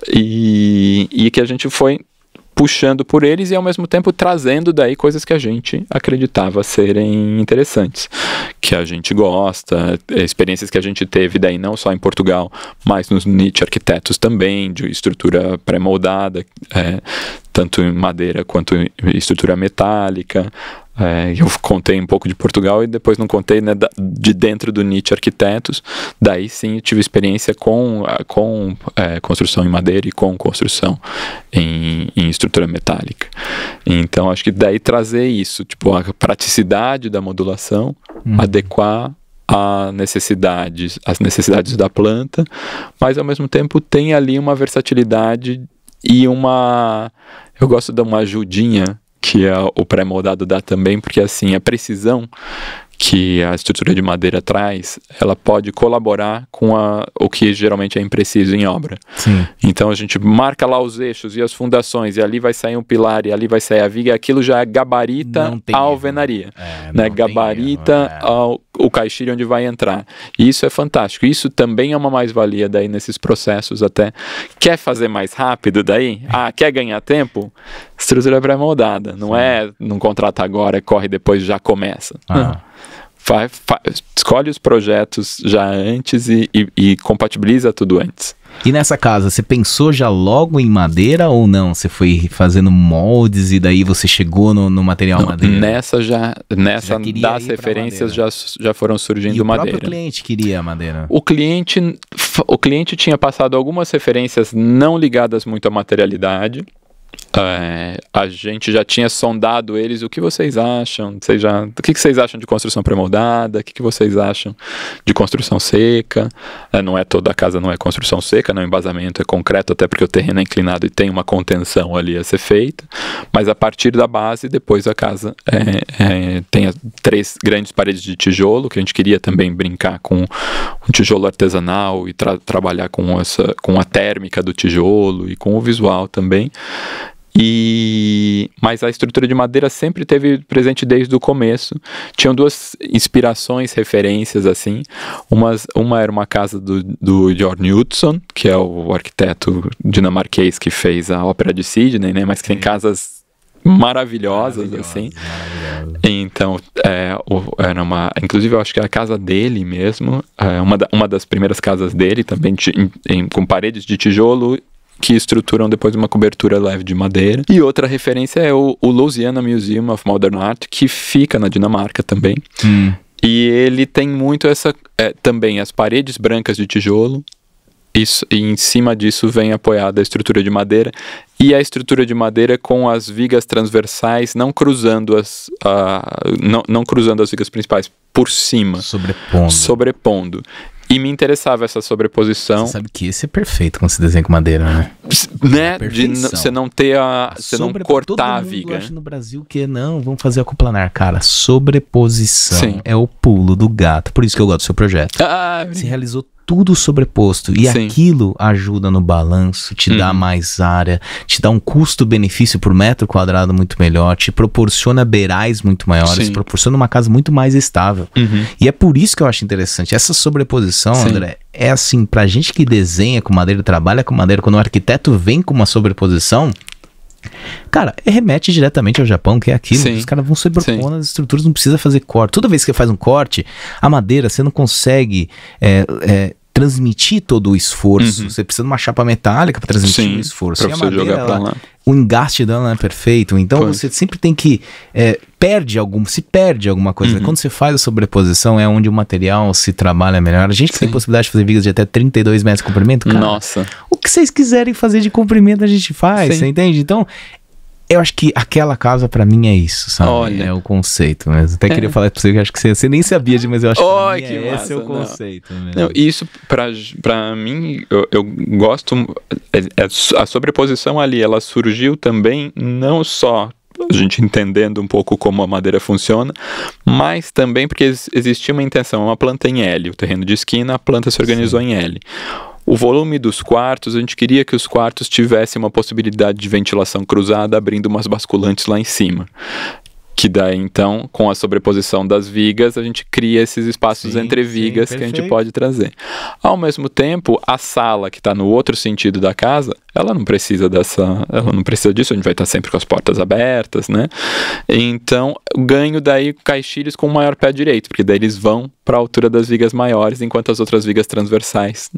e que a gente foi puxando por eles e ao mesmo tempo trazendo daí coisas que a gente acreditava serem interessantes, que a gente gosta, experiências que a gente teve daí não só em Portugal, mas nos niche arquitetos também, de estrutura pré-moldada, tanto em madeira quanto em estrutura metálica. Eu contei um pouco de Portugal e depois não contei, né, de dentro do Nietzsche Arquitetos. Daí sim eu tive experiência com construção em madeira e com construção em estrutura metálica. Então acho que daí trazer isso, tipo, a praticidade da modulação, adequar as necessidades da planta, mas ao mesmo tempo tem ali uma versatilidade e eu gosto de uma ajudinha que o pré-moldado dá também, porque assim, a precisão que a estrutura de madeira traz, ela pode colaborar com o que geralmente é impreciso em obra. Sim. Então a gente marca lá os eixos e as fundações, e ali vai sair um pilar, e ali vai sair a viga, e aquilo já gabarita a alvenaria, né? Gabarita o caixilho onde vai entrar. E isso é fantástico. Isso também é uma mais-valia daí nesses processos até. Quer fazer mais rápido daí? Quer ganhar tempo? Estrutura pré-moldada. Não contrata agora, corre depois já começa. Escolhe os projetos já antes e compatibiliza tudo antes. E nessa casa, você pensou já logo em madeira ou não? Você foi fazendo moldes e daí você chegou no material madeira? Nessa das referências já foram surgindo madeira. E o próprio cliente queria madeira? O cliente tinha passado algumas referências não ligadas muito à materialidade. A gente já tinha sondado eles. O que vocês acham? O que vocês acham de construção pré-moldada? O que vocês acham de construção seca? Não é toda a casa, não é construção seca, não, o embasamento é concreto, até porque o terreno é inclinado e tem uma contenção ali a ser feita, mas a partir da base, depois a casa tem 3 grandes paredes de tijolo, que a gente queria também brincar com um tijolo artesanal e trabalhar com a térmica do tijolo e com o visual também. Mas a estrutura de madeira sempre teve presente desde o começo. Tinham 2 inspirações, referências assim. Uma era uma casa do Georg Knudsen, que é o arquiteto dinamarquês que fez a Ópera de Sydney, né? Mas que tem casas maravilhosas assim. Então, inclusive eu acho que é a casa dele mesmo, uma das primeiras casas dele também, com paredes de tijolo que estruturam depois uma cobertura leve de madeira. E outra referência é o Louisiana Museum of Modern Art, que fica na Dinamarca também. E ele tem muito também as paredes brancas de tijolo, e em cima disso vem apoiada a estrutura de madeira, e a estrutura de madeira com as vigas transversais não cruzando as vigas principais, por cima, sobrepondo. E me interessava essa sobreposição. Você sabe que esse é perfeito quando se desenha com madeira, né? De você não ter você não cortar a viga. Todo mundo acha no Brasil que vamos fazer acoplanar. Cara, sobreposição é o pulo do gato. Por isso que eu gosto do seu projeto. Você realizou tudo sobreposto. E aquilo ajuda no balanço, te dá mais área, te dá um custo-benefício por metro quadrado muito melhor, te proporciona beirais muito maiores, proporciona uma casa muito mais estável. E é por isso que eu acho interessante. Essa sobreposição, André, é assim, pra gente que desenha com madeira, trabalha com madeira, quando o arquiteto vem com uma sobreposição, cara, remete diretamente ao Japão, que é aquilo. Os caras vão sobrepondo as estruturas, não precisa fazer corte. Toda vez que você faz um corte, a madeira, você não consegue transmitir todo o esforço. Você precisa de uma chapa metálica para transmitir o esforço. E a madeira, o engaste dela não é perfeito. Então você sempre tem que... se perde alguma coisa. Quando você faz a sobreposição, é onde o material se trabalha melhor. A gente que tem possibilidade de fazer vigas de até 32 metros de comprimento, cara, o que vocês quiserem fazer de comprimento a gente faz, você entende? Então, eu acho que aquela casa pra mim é isso, sabe? Olha. É o conceito mesmo. Até queria falar pra você que acho que você nem sabia, mas eu acho que esse é o conceito mesmo. Não, isso pra mim, eu gosto... A sobreposição ali, ela surgiu também não só a gente entendendo um pouco como a madeira funciona, mas também porque existia uma intenção, uma planta em L, o terreno de esquina, a planta se organizou em L. O volume dos quartos, a gente queria que os quartos tivessem uma possibilidade de ventilação cruzada, abrindo umas basculantes lá em cima. Que daí, então, com a sobreposição das vigas, a gente cria esses espaços entre vigas que a gente pode trazer. Ao mesmo tempo, a sala que está no outro sentido da casa, ela não precisa disso, a gente vai estar sempre com as portas abertas, né? Então, ganho daí caixilhos com o maior pé direito, porque daí eles vão para a altura das vigas maiores, enquanto as outras vigas transversais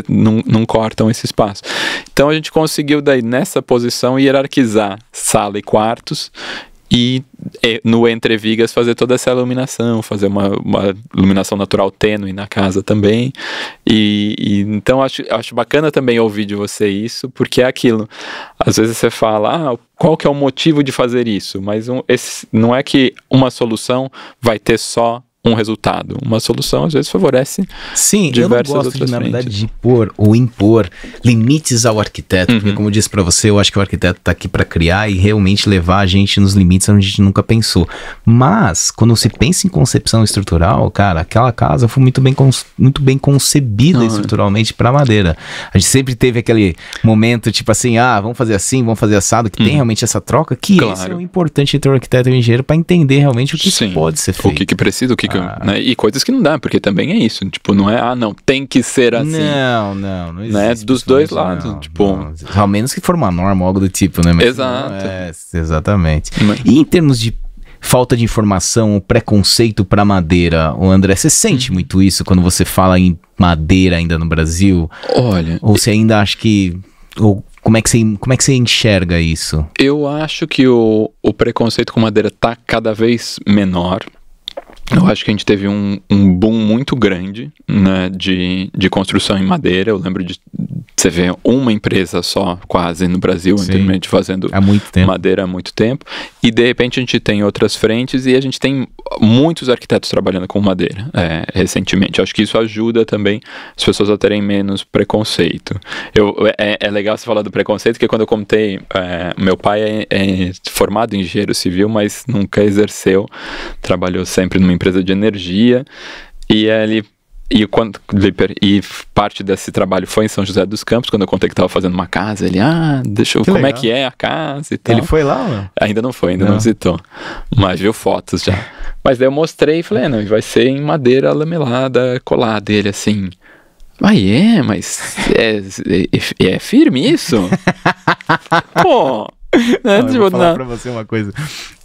não cortam esse espaço. Então, a gente conseguiu daí, nessa posição, hierarquizar sala e quartos, e no entre vigas fazer toda essa iluminação, fazer uma iluminação natural tênue na casa também, e então acho bacana também ouvir de você isso, porque é aquilo, às vezes você fala, qual que é o motivo de fazer isso, mas não é que uma solução vai ter só um resultado. Uma solução, às vezes, favorece diversas outras frentes. Na verdade, de pôr ou impor limites ao arquiteto, porque, como eu disse pra você, eu acho que o arquiteto tá aqui pra criar e realmente levar a gente nos limites onde a gente nunca pensou. Mas, quando se pensa em concepção estrutural, cara, aquela casa foi muito bem concebida estruturalmente pra madeira. A gente sempre teve aquele momento, tipo assim, vamos fazer assim, vamos fazer assado, que tem realmente essa troca, que esse é o importante entre o arquiteto e o engenheiro pra entender realmente o que pode ser feito. O que precisa, né? E coisas que não dá, porque também é isso, tipo, não é, não, tem que ser assim. Não existe. Né? Dos dois lados, ao menos que for uma norma, algo do tipo, né? Mas exato. Exatamente. E em termos de falta de informação, preconceito pra madeira, André, você sente muito isso quando você fala em madeira ainda no Brasil? Olha... Ou você ainda acha que... Como é que você enxerga isso? Eu acho que o preconceito com madeira tá cada vez menor. Eu acho que a gente teve um boom muito grande, né, de construção em madeira. Eu lembro de você ver uma empresa só, quase, no Brasil, inteiramente fazendo madeira há muito tempo. E, de repente, a gente tem outras frentes e a gente tem muitos arquitetos trabalhando com madeira, recentemente. Eu acho que isso ajuda também as pessoas a terem menos preconceito. É legal você falar do preconceito, porque quando eu contei, meu pai é formado em engenheiro civil, mas nunca exerceu, trabalhou sempre numa empresa de energia, e parte desse trabalho foi em São José dos Campos. Quando eu contei que estava fazendo uma casa, ele, como é que é a casa e tal. Ele foi lá, né? Ainda não foi, não visitou, mas viu fotos já. Mas daí eu mostrei e falei, não, vai ser em madeira lamelada, colada. E ele assim, mas é firme isso? Pô... eu vou falar pra você uma coisa.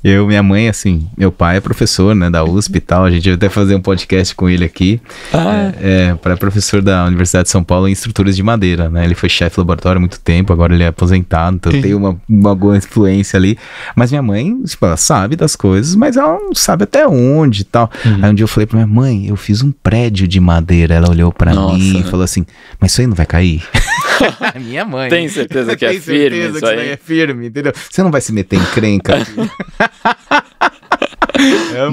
Minha mãe, assim, meu pai é professor, né, da USP e tal. A gente vai até fazer um podcast com ele aqui. É professor da Universidade de São Paulo em estruturas de madeira, né? Ele foi chefe de laboratório há muito tempo, agora ele é aposentado, então tem uma boa influência ali. Mas minha mãe, tipo, ela sabe das coisas, mas ela não sabe até onde e tal. Aí um dia eu falei pra minha mãe, eu fiz um prédio de madeira. Ela olhou pra mim e falou assim, mas isso aí não vai cair? Minha mãe. Tem certeza que é firme isso aí? É firme, entendeu? Você não vai se meter em encrenca.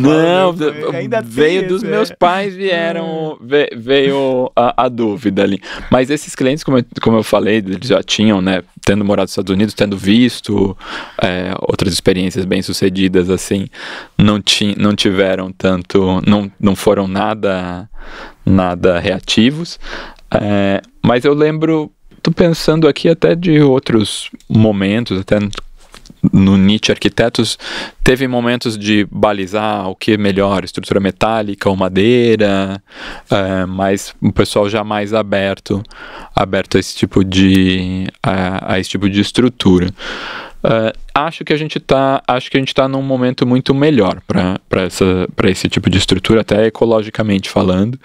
Não, veio dos meus pais, veio a dúvida ali. Mas esses clientes, como eu falei, eles já tinham, né, tendo morado nos Estados Unidos, tendo visto outras experiências bem-sucedidas, assim, não tiveram tanto, não foram nada reativos. Mas eu lembro, tô pensando aqui até de outros momentos, até no Nietzsche Arquitetos, teve momentos de balizar o que é melhor, estrutura metálica ou madeira, mas o pessoal já mais aberto a esse tipo de estrutura. Acho que a gente tá num momento muito melhor para esse tipo de estrutura, até ecologicamente falando.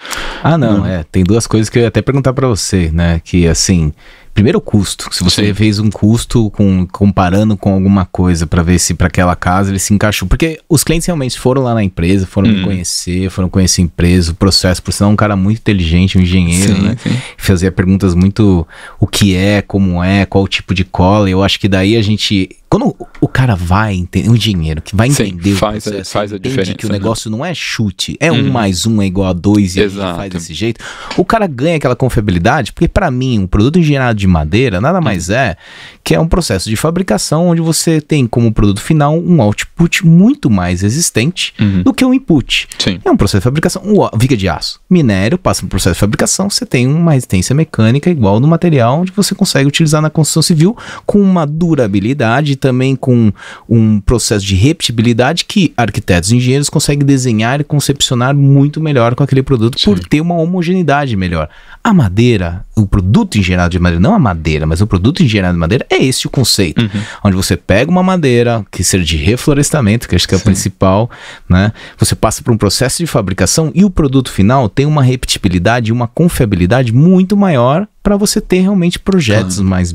Tem duas coisas que eu ia até perguntar para você, né, que assim, primeiro o custo, se você fez um custo comparando com alguma coisa para ver se para aquela casa ele se encaixou, porque os clientes realmente foram lá na empresa, foram me conhecer, foram conhecer a empresa, o processo, por sinal um cara muito inteligente, um engenheiro, né, fazia perguntas muito, o que é, como é, qual o tipo de cola. Eu acho que daí a gente, quando o cara vai entender, um engenheiro que vai entender o processo, faz a diferença, que o negócio não é chute, é 1 mais 1 é igual a 2 e a gente faz desse jeito, o cara ganha aquela confiabilidade, porque para mim um produto engenhado de madeira nada mais é que é um processo de fabricação onde você tem como produto final um output muito mais resistente do que um input. É um processo de fabricação, viga de aço, minério, passa por processo de fabricação, você tem uma resistência mecânica igual no material onde você consegue utilizar na construção civil com uma durabilidade também com um processo de repetibilidade que arquitetos e engenheiros conseguem desenhar e concepcionar muito melhor com aquele produto por ter uma homogeneidade melhor. A madeira, o produto engenheirado de madeira, não a madeira, mas o produto engenheirado de madeira, é esse o conceito. Onde você pega uma madeira, que seja de reflorestamento, que acho que é o principal, né? Você passa por um processo de fabricação e o produto final tem uma repetibilidade e uma confiabilidade muito maior para você ter realmente projetos mais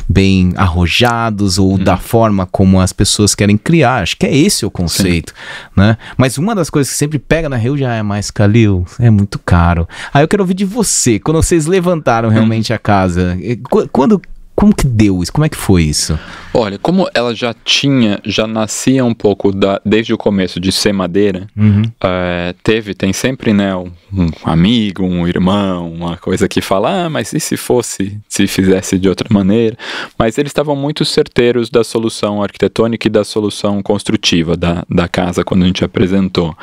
bem arrojados ou da forma como as pessoas querem criar. Acho que é esse o conceito, né? Mas uma das coisas que sempre pega na Reúd é mais, Calil, é muito caro. Aí eu quero ouvir de você, quando vocês levantaram realmente a casa, como que deu isso? Como é que foi isso? Olha, como ela já nascia um pouco desde o começo de ser madeira, tem sempre, né, um amigo, um irmão, uma coisa que fala, mas e se fizesse de outra maneira? Mas eles estavam muito certeiros da solução arquitetônica e da solução construtiva da casa quando a gente apresentou.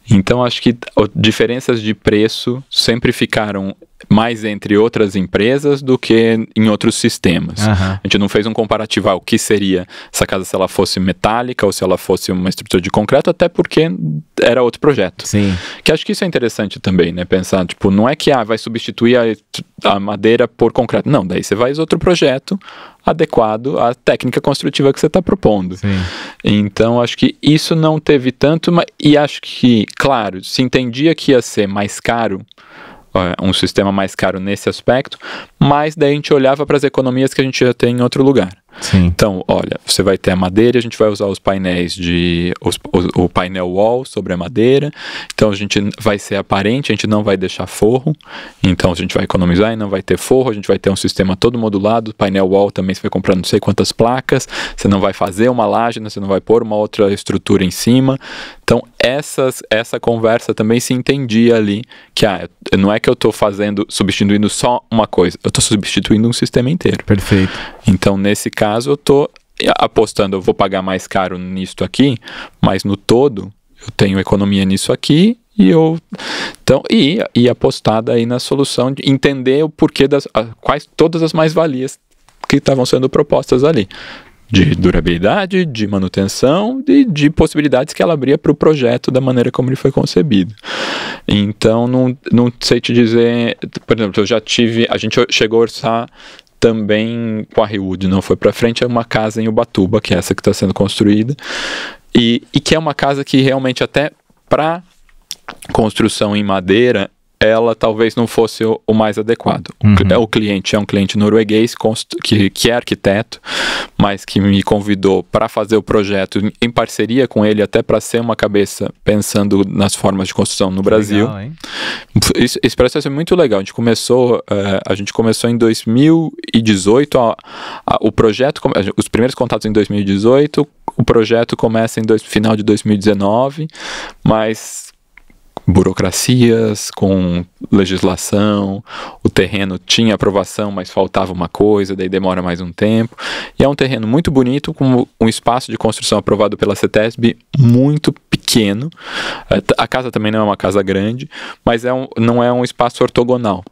Então, acho que diferenças de preço sempre ficaram mais entre outras empresas do que em outros sistemas. A gente não fez um comparativo o que seria essa casa se ela fosse metálica ou se ela fosse uma estrutura de concreto, até porque era outro projeto. Sim. Que acho que isso é interessante também, né? Pensar, tipo, não é que vai substituir a madeira por concreto. Não, daí você faz outro projeto adequado à técnica construtiva que você está propondo. Sim. Então, acho que isso não teve tanto, e acho que, claro, se entendia que ia ser mais caro, um sistema mais caro nesse aspecto, mas daí a gente olhava para as economias que a gente já tem em outro lugar. Sim. Então, olha, você vai ter a madeira, a gente vai usar os painéis o painel wall sobre a madeira, então a gente vai ser aparente, a gente não vai deixar forro, então a gente vai economizar e não vai ter forro, a gente vai ter um sistema todo modulado, painel wall também você vai comprar não sei quantas placas, você não vai fazer uma laje, você não vai pôr uma outra estrutura em cima. Então essa conversa também se entendia ali, que não é que eu estou substituindo só uma coisa, eu estou substituindo um sistema inteiro. Perfeito. Então nesse caso eu estou apostando, eu vou pagar mais caro nisso aqui, mas no todo eu tenho economia nisso aqui e apostada aí na solução de entender o porquê quais todas as mais-valias que estavam sendo propostas ali. De durabilidade, de manutenção e de possibilidades que ela abria para o projeto da maneira como ele foi concebido. Então, não sei te dizer, por exemplo, a gente chegou a orçar também com a Reúd, não foi para frente, é uma casa em Ubatuba, que é essa que está sendo construída, e que é uma casa que realmente até para construção em madeira, ela talvez não fosse o mais adequado. O cliente é um cliente norueguês que é arquiteto, mas que me convidou para fazer o projeto em parceria com ele, até para ser uma cabeça pensando nas formas de construção no Brasil. Legal, hein? Esse processo é muito legal. A gente começou em 2018, o projeto, os primeiros contatos em 2018, o projeto começa final de 2019, mas burocracias, com legislação, o terreno tinha aprovação, mas faltava uma coisa, daí demora mais um tempo. E é um terreno muito bonito, com um espaço de construção aprovado pela CETESB muito pequeno. A casa também não é uma casa grande, mas não é um espaço ortogonal.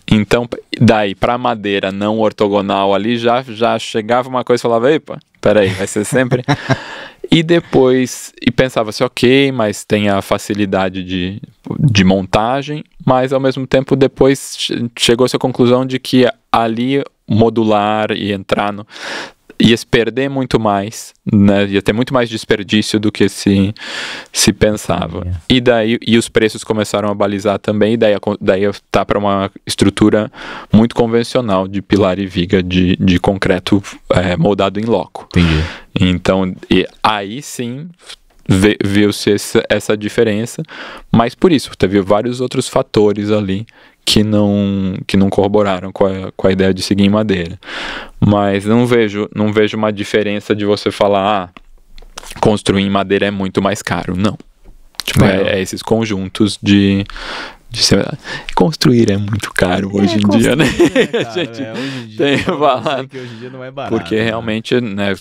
Então, daí, para madeira não ortogonal ali, já chegava uma coisa e falava, epa, peraí, vai ser sempre... E depois, pensava-se, ok, mas tem a facilidade de montagem, mas ao mesmo tempo depois chegou-se à conclusão de que ali modular e entrar ia se perder muito mais, né? Ia ter muito mais desperdício do que se pensava. E daí os preços começaram a balizar também, e daí tá para uma estrutura muito convencional de pilar e viga de concreto moldado em loco. Entendi. Então, aí sim viu-se essa diferença, mas por isso, teve vários outros fatores ali que não corroboraram com a ideia de seguir em madeira. Mas não vejo uma diferença de você falar, construir em madeira é muito mais caro. Não. Tipo, é esses conjuntos de construir é muito caro hoje em dia, né? A gente tem falado que hoje em dia não é barato. Porque realmente, né,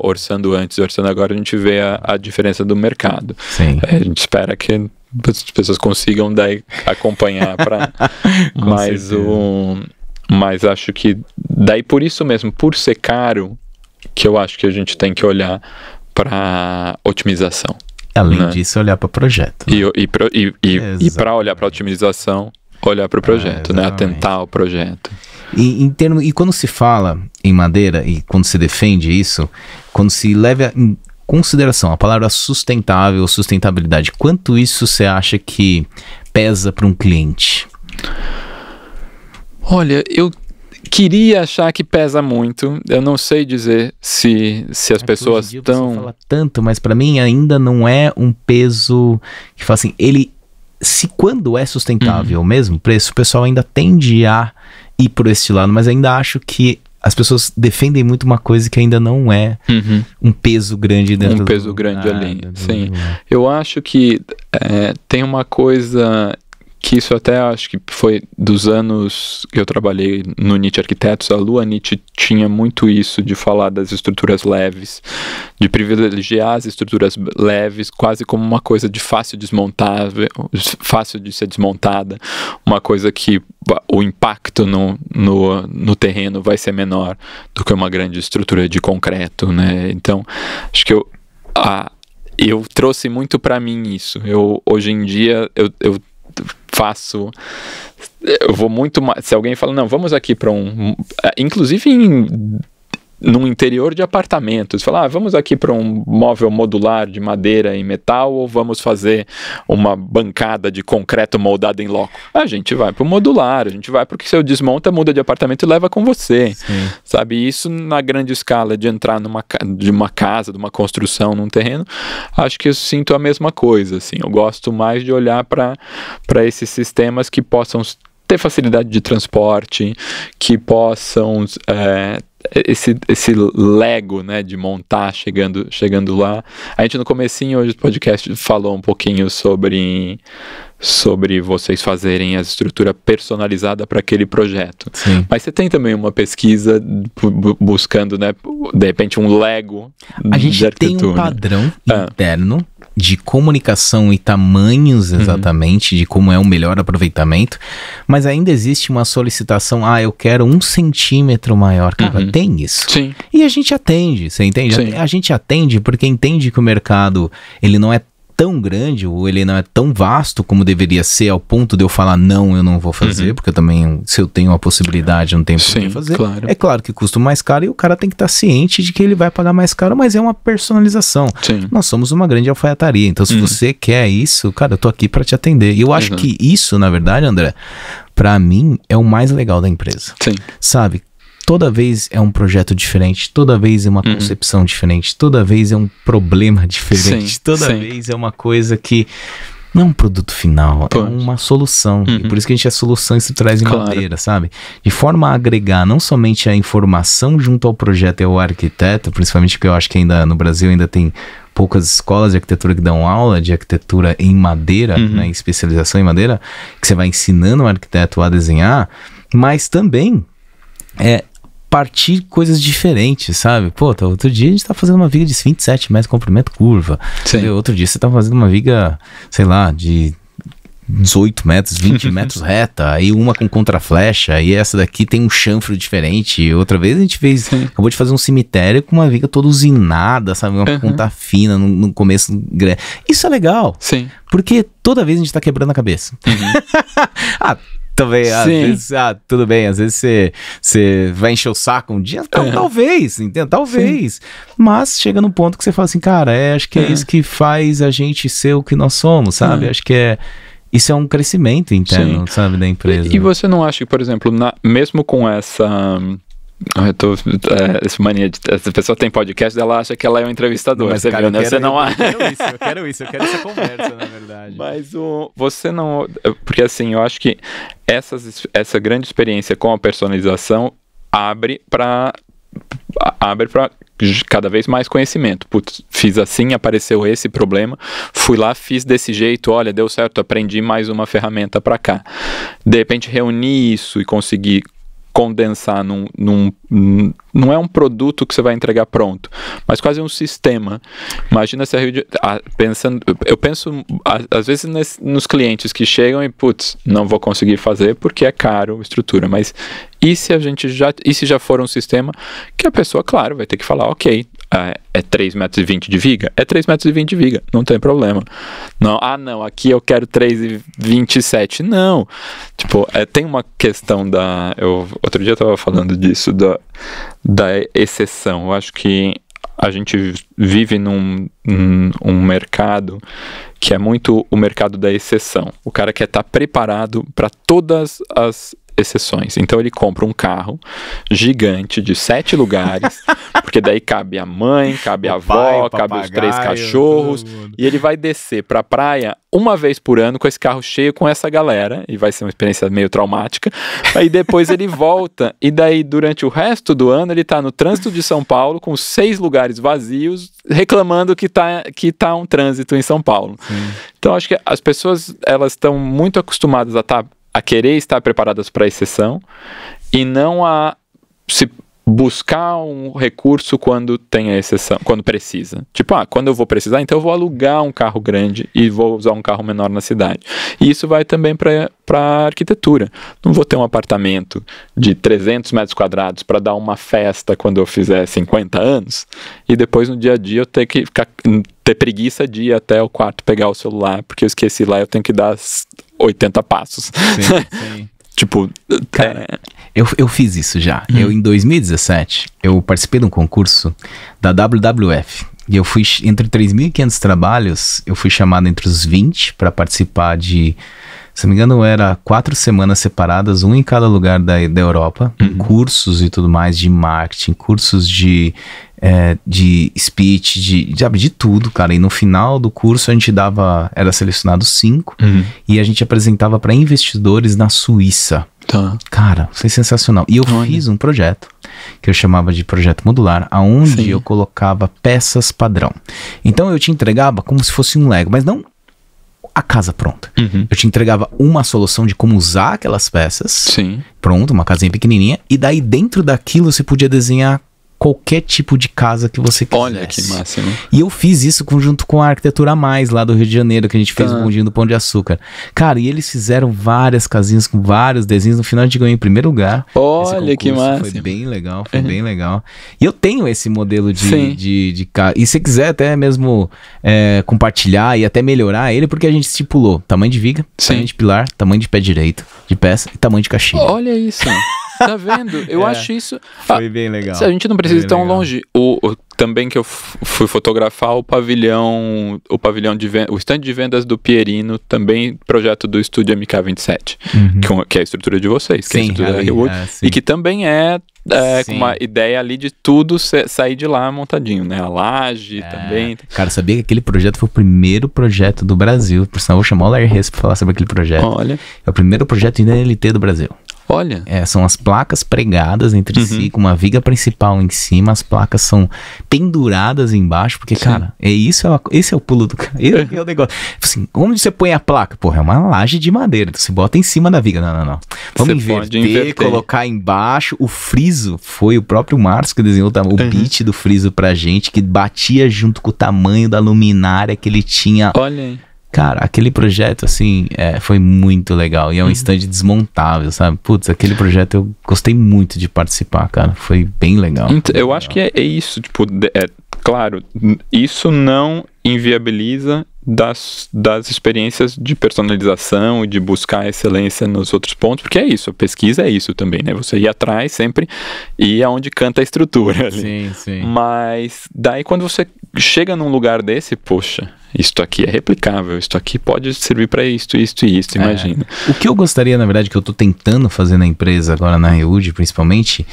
orçando antes e orçando agora, a gente vê a diferença do mercado. Sim. A gente espera que as pessoas consigam daí acompanhar para mas acho que daí por isso mesmo, por ser caro, que eu acho que a gente tem que olhar para otimização. Além né? disso, olhar para o projeto. Né? E para olhar para a otimização, olhar para o projeto, né? Atentar ao projeto. E quando se fala em madeira, e quando se defende isso, quando se leva em consideração a palavra sustentável ou sustentabilidade, quanto isso você acha que pesa para um cliente? Olha, eu queria achar que pesa muito. Eu não sei dizer se as pessoas estão... Você fala tanto, mas para mim ainda não é um peso que fala assim, quando é sustentável mesmo preço, o pessoal ainda tende a ir por esse lado, mas ainda acho que as pessoas defendem muito uma coisa que ainda não é um peso grande dentro ali. Sim. Eu acho que tem uma coisa que isso até acho que foi dos anos que eu trabalhei no Nietzsche Arquitetos, a Lua Nietzsche tinha muito isso de falar das estruturas leves, de privilegiar as estruturas leves quase como uma coisa de fácil de ser desmontada, uma coisa que o impacto no terreno vai ser menor do que uma grande estrutura de concreto, né? Então, acho que eu trouxe muito para mim isso. Hoje em dia, eu vou muito mais. Se alguém fala, não, vamos aqui para inclusive num interior de apartamentos, falar, vamos aqui para um móvel modular de madeira e metal ou vamos fazer uma bancada de concreto moldado em loco? A gente vai para o modular, a gente vai porque você desmonta, muda de apartamento e leva com você. Sim. Sabe? Isso na grande escala de entrar de uma casa, de uma construção num terreno, acho que eu sinto a mesma coisa, assim. Eu gosto mais de olhar para esses sistemas que possam ter facilidade de transporte, que possam esse Lego, né, de montar chegando lá. A gente no comecinho hoje do podcast falou um pouquinho sobre vocês fazerem a estrutura personalizada para aquele projeto. Sim. Mas você tem também uma pesquisa buscando, né, de repente um Lego a gente tem um padrão interno de comunicação e tamanhos exatamente, de como é o melhor aproveitamento, mas ainda existe uma solicitação, eu quero 1 centímetro maior, cara, tem isso. Sim. E a gente atende, você entende? Sim. A gente atende porque entende que o mercado, ele não é tão grande, ou ele não é tão vasto como deveria ser, ao ponto de eu falar, não, eu não vou fazer, porque eu também, se eu tenho a possibilidade, eu não tenho por que fazer. Claro. É claro que custa mais caro e o cara tem que estar ciente de que ele vai pagar mais caro, mas é uma personalização. Sim. Nós somos uma grande alfaiataria, então se você quer isso, cara, eu tô aqui para te atender. E eu acho que isso, na verdade, André, para mim, é o mais legal da empresa. Sim. Sabe? Toda vez é um projeto diferente, toda vez é uma concepção diferente, toda vez é um problema diferente, toda vez é uma coisa que não é um produto final, é uma solução. E por isso que a gente é solução estruturais em madeira, sabe? De forma a agregar não somente a informação junto ao projeto e ao arquiteto, principalmente porque eu acho que ainda no Brasil ainda tem poucas escolas de arquitetura que dão aula de arquitetura em madeira, né, em especialização em madeira, que você vai ensinando o arquiteto a desenhar, mas também partir coisas diferentes, sabe? Outro dia a gente tá fazendo uma viga de 27 metros de comprimento curva. Outro dia você tá fazendo uma viga, sei lá, de 18 metros, 20 metros reta, aí uma com contraflecha, e essa daqui tem um chanfro diferente. Outra vez a gente acabou de fazer um cemitério com uma viga toda usinada, sabe? Uma ponta fina no começo. Isso é legal. Sim. Porque toda vez a gente tá quebrando a cabeça. Também, às vezes, tudo bem, às vezes você vai encher o saco um dia, talvez, entende? Talvez. Sim. Mas chega num ponto que você fala assim, cara, acho que é isso que faz a gente ser o que nós somos, sabe? Acho que isso é um crescimento interno, sabe, da empresa. E você não acha que, por exemplo, mesmo com essa essa pessoa tem podcast, ela acha que ela é um entrevistador. Mas, cara, viu, né? Eu quero essa conversa, na verdade. Mas você não... Porque assim, eu acho que essa grande experiência com a personalização abre para cada vez mais conhecimento. Putz, fiz assim, apareceu esse problema, fui lá, fiz desse jeito, olha, deu certo, aprendi mais uma ferramenta para cá. De repente, reunir isso e conseguir condensar não é um produto que você vai entregar pronto, mas quase um sistema. Imagina se eu penso às vezes nos clientes que chegam e putz, não vou conseguir fazer porque é caro a estrutura, mas E se já for um sistema que a pessoa, claro, vai ter que falar, ok, é 3,20 metros de viga? É 3,20 metros de viga, não tem problema. Não, não, aqui eu quero 3,27. Não. Tipo, tem uma questão outro dia eu estava falando disso, da exceção. Eu acho que a gente vive num mercado que é muito o mercado da exceção. O cara quer estar preparado para todas as exceções. Então ele compra um carro gigante de 7 lugares, porque daí cabe a mãe, cabe a avó, cabe os 3 cachorros, e ele vai descer pra praia uma vez por ano com esse carro cheio com essa galera, e vai ser uma experiência meio traumática. Aí depois ele volta, e daí durante o resto do ano ele tá no trânsito de São Paulo com 6 lugares vazios, reclamando que tá um trânsito em São Paulo. Sim. Então acho que as pessoas, elas estão muito acostumadas a querer estar preparadas para a exceção e não a se buscar um recurso quando tem a exceção, quando precisa. Tipo, quando eu vou precisar, então eu vou alugar um carro grande e vou usar um carro menor na cidade. E isso vai também para a arquitetura. Não vou ter um apartamento de 300 metros quadrados para dar uma festa quando eu fizer 50 anos e depois no dia a dia eu ter preguiça de ir até o quarto pegar o celular porque eu esqueci lá, eu tenho que dar 80 passos. Sim. Tipo, cara, eu fiz isso já. Eu, em 2017, eu participei de um concurso da WWF. E eu fui, entre 3.500 trabalhos, eu fui chamado entre os 20 para participar de, se não me engano, era 4 semanas separadas, um em cada lugar da Europa, cursos e tudo mais de marketing, cursos de speech, de tudo, cara. E no final do curso a gente era selecionado 5 e a gente apresentava para investidores na Suíça. Tá. Cara, foi sensacional. E eu fiz um projeto que eu chamava de projeto modular, aonde eu colocava peças padrão. Então eu te entregava como se fosse um Lego, mas não a casa pronta. Eu te entregava uma solução de como usar aquelas peças. Sim. Pronto, uma casinha pequenininha. E daí dentro daquilo você podia desenhar qualquer tipo de casa que você quisesse. Olha que máximo. E eu fiz isso junto com a Arquitetura Mais, lá do Rio de Janeiro, que a gente fez o bondinho do Pão de Açúcar. Cara, e eles fizeram várias casinhas com vários desenhos. No final a gente ganhou em primeiro lugar. Olha que máximo. Foi bem legal, foi bem legal. E eu tenho esse modelo de casa. E se você quiser até mesmo compartilhar e até melhorar ele, porque a gente estipulou tamanho de viga, tamanho de pilar, tamanho de pé direito, de peça e tamanho de caixinha. Olha isso. Tá vendo? Eu acho isso... Foi bem legal. A gente não precisa ir tão longe. Também que eu fui fotografar o pavilhão de vendas, o stand de vendas do Pierino, também projeto do estúdio MK27, que é a estrutura de vocês, que é a estrutura da Rewood, e que também com uma ideia ali de tudo sair de lá montadinho, né? A laje também. Cara, sabia que aquele projeto foi o primeiro projeto do Brasil, por sinal eu vou chamar o Larry Hess pra falar sobre aquele projeto. Olha. É o primeiro projeto INLT do Brasil. Olha. São as placas pregadas entre si, com uma viga principal em cima, as placas são penduradas embaixo, porque, cara, esse é o pulo do cara. Esse é o negócio. Assim, onde você põe a placa? Porra, é uma laje de madeira, você bota em cima da viga. Não. Vamos inverter, colocar embaixo. O friso foi o próprio Marcos que desenhou o beat do friso pra gente, que batia junto com o tamanho da luminária que ele tinha. Olha aí. Cara, aquele projeto, assim, foi muito legal. E é um stand desmontável, sabe? Putz, aquele projeto eu gostei muito de participar, cara. Foi bem legal. Eu acho que é isso, tipo, claro, isso não inviabiliza das experiências de personalização e de buscar excelência nos outros pontos, porque é isso, a pesquisa é isso também, né? Você ir atrás sempre e é onde canta a estrutura ali. Sim. Mas daí quando você chega num lugar desse, poxa, isto aqui é replicável, isto aqui pode servir para isto, imagina. O que eu gostaria, na verdade, que eu tô tentando fazer na empresa agora, na Rewood, principalmente,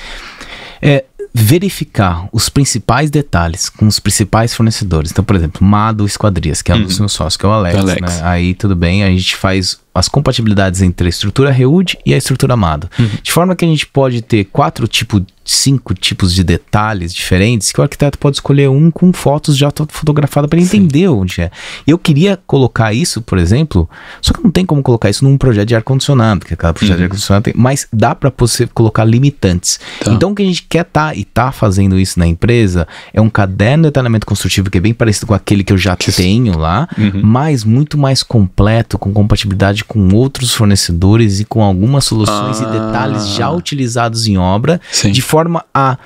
é verificar os principais detalhes com os principais fornecedores. Então, por exemplo, Mado Esquadrias, que é um dos meus sócios, que é o Alex. Né? Aí tudo bem, a gente faz as compatibilidades entre a estrutura Rewood e a estrutura Mado. De forma que a gente pode ter 4 tipos 5 tipos de detalhes diferentes que o arquiteto pode escolher um com fotos já fotografadas para ele entender onde é. Eu queria colocar isso, por exemplo, só que não tem como colocar isso num projeto de ar-condicionado, porque cada projeto de ar-condicionado tem, mas dá para você colocar limitantes. Então o que a gente quer tá fazendo isso na empresa é um caderno de detalhamento construtivo que é bem parecido com aquele que eu já tenho lá, mas muito mais completo, com compatibilidade com outros fornecedores e com algumas soluções e detalhes já utilizados em obra, de forma a,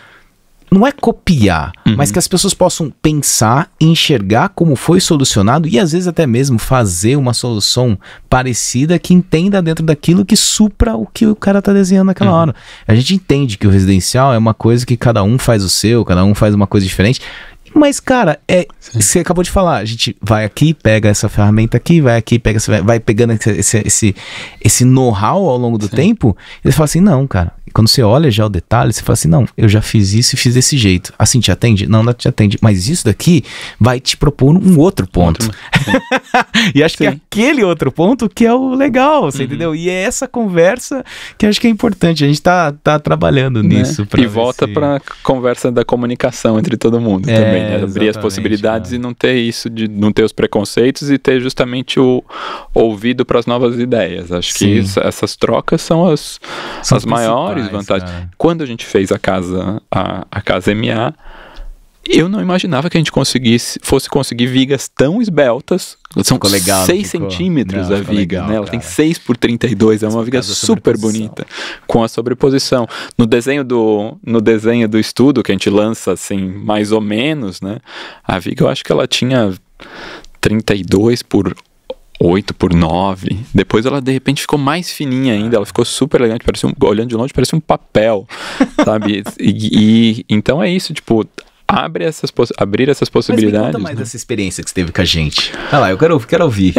não é copiar, mas que as pessoas possam pensar, enxergar como foi solucionado e às vezes até mesmo fazer uma solução parecida que entenda dentro daquilo que supra o que o cara tá desenhando naquela hora. A gente entende que o residencial é uma coisa que cada um faz o seu, cada um faz uma coisa diferente. Mas, cara, você acabou de falar, a gente vai aqui, pega essa ferramenta aqui, vai aqui, pega essa, vai pegando esse know-how ao longo do tempo, e você fala assim, não, cara, quando você olha já o detalhe, você fala assim, não, eu já fiz isso e fiz desse jeito. Assim, te atende? Não, não te atende. Mas isso daqui vai te propor um outro ponto. E acho que é aquele outro ponto que é o legal, você entendeu? E é essa conversa que acho que é importante. A gente tá trabalhando nisso. E volta pra conversa da comunicação entre todo mundo também, né? Abrir as possibilidades e não ter isso, de não ter os preconceitos e ter justamente o ouvido para as novas ideias. Acho que essas trocas são as maiores vantagens. Cara. Quando a gente fez a casa MA, eu não imaginava que a gente fosse conseguir vigas tão esbeltas. São 6 centímetros a viga, legal, né? Ela tem 6 por 32, é uma viga super bonita, com a sobreposição. No desenho do estudo, que a gente lança assim, mais ou menos, né? A viga eu acho que ela tinha 32 por 8 por 9, depois ela de repente ficou mais fininha ainda, ela ficou super elegante, olhando de longe parecia um papel, sabe? E então é isso, tipo, abrir essas possibilidades. Mas me conta mais dessa experiência que você teve com a gente. Ah lá, eu quero ouvir.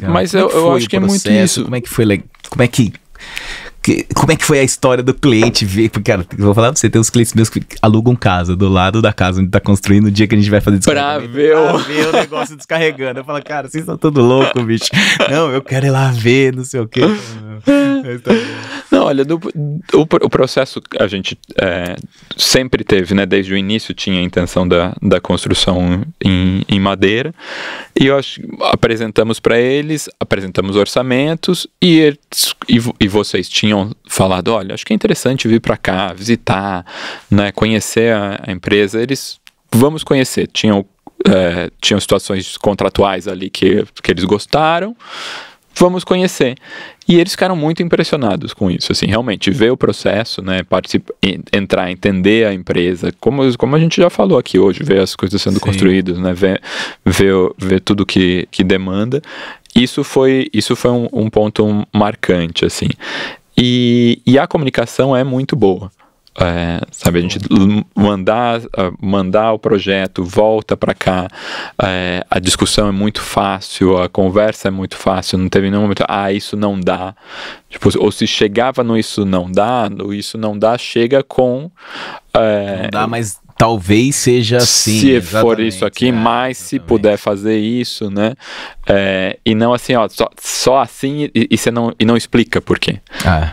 Mas eu acho que é muito isso. Como é que foi, como é que foi a história do cliente ver? Porque, cara, eu vou falar pra você, tem uns clientes meus que alugam casa do lado da casa onde tá construindo no dia que a gente vai fazer descarregamento. Pra ver o negócio descarregando. Eu falo, cara, vocês estão tudo louco, bicho. Não, eu quero ir lá ver, não sei o quê. Não, olha, o processo a gente sempre teve, né? Desde o início tinha a intenção da construção em madeira. E apresentamos para eles, apresentamos orçamentos e vocês tinham falado, olha, acho que é interessante vir para cá, visitar, né, conhecer a empresa. Vamos conhecer, tinham situações contratuais ali que eles gostaram, vamos conhecer. E eles ficaram muito impressionados com isso, assim, realmente, ver o processo, né, entrar, entender a empresa, como a gente já falou aqui hoje, ver as coisas sendo construídas, né, ver tudo que demanda. Isso foi um ponto marcante, assim. E a comunicação é muito boa. Sabe, a gente mandar o projeto, volta para cá, a discussão é muito fácil, a conversa é muito fácil, não teve nenhum momento, isso não dá, tipo, ou se chegava no isso não dá, chega com não dá, mas talvez seja assim. Se for isso aqui, mas se puder fazer isso, né? E não assim, ó, só assim e você não explica por quê.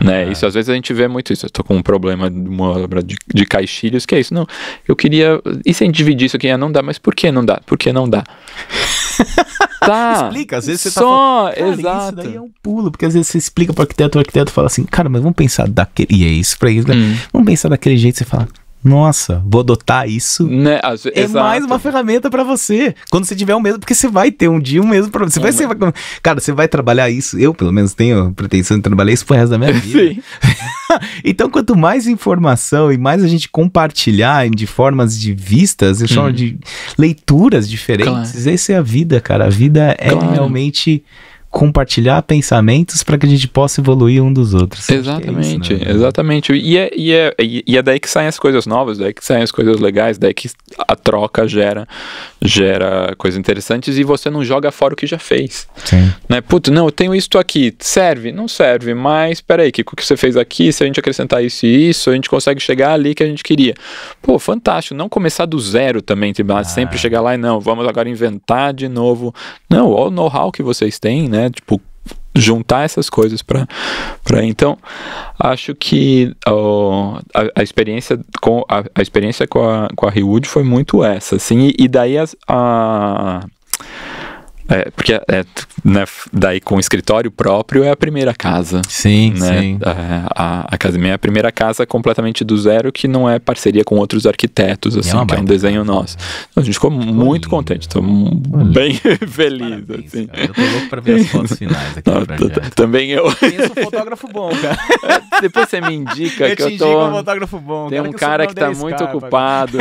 Né? Isso, às vezes a gente vê muito isso. Eu tô com um problema de uma obra de caixilhos, que é isso. Não, eu queria. E se a gente dividir isso aqui? Não dá, mas por que não dá? Por que não dá? Tá. Explica, às vezes você tá falando, cara, exato. Isso daí é um pulo, porque às vezes você explica pro arquiteto, o arquiteto fala assim, cara, mas vamos pensar daquele. E é isso pra isso. Vamos pensar daquele jeito, você fala. Nossa, vou adotar isso. Né? Mais uma ferramenta pra você. Quando você tiver o mesmo, porque você vai ter um dia o mesmo pra você. Cara, você vai trabalhar isso. Eu, pelo menos, tenho a pretensão de trabalhar isso pro resto da minha vida. Sim. Então, quanto mais informação e mais a gente compartilhar de formas de vistas, eu chamo de leituras diferentes, essa é a vida, cara. A vida é realmente compartilhar pensamentos para que a gente possa evoluir um dos outros. Exatamente, é isso, né? Exatamente. E é daí que saem as coisas novas, daí que saem as coisas legais, daí que a troca gera coisas interessantes e você não joga fora o que já fez. Sim. Né? Putz, não, eu tenho isso aqui, serve? Não serve, mas peraí, o que você fez aqui, se a gente acrescentar isso e isso, a gente consegue chegar ali que a gente queria. Pô, fantástico, não começar do zero também, sempre chegar lá e não, vamos agora inventar de novo. Não, olha o know-how que vocês têm, né? Tipo, juntar essas coisas para então acho que a experiência com a Rewood foi muito essa, assim, e daí porque né, daí com o escritório próprio é a primeira casa. Sim, né? sim. A casa minha é a primeira casa completamente do zero, que não é parceria com outros arquitetos, assim, que é um desenho nosso. Então, a gente ficou muito contente, estamos bem felizes. Assim. Eu tô louco pra ver as fotos finais aqui do projeto. Também eu. Eu sou fotógrafo bom, cara. Depois você me indica eu que eu indico um fotógrafo bom. Tem um cara que tá muito ocupado.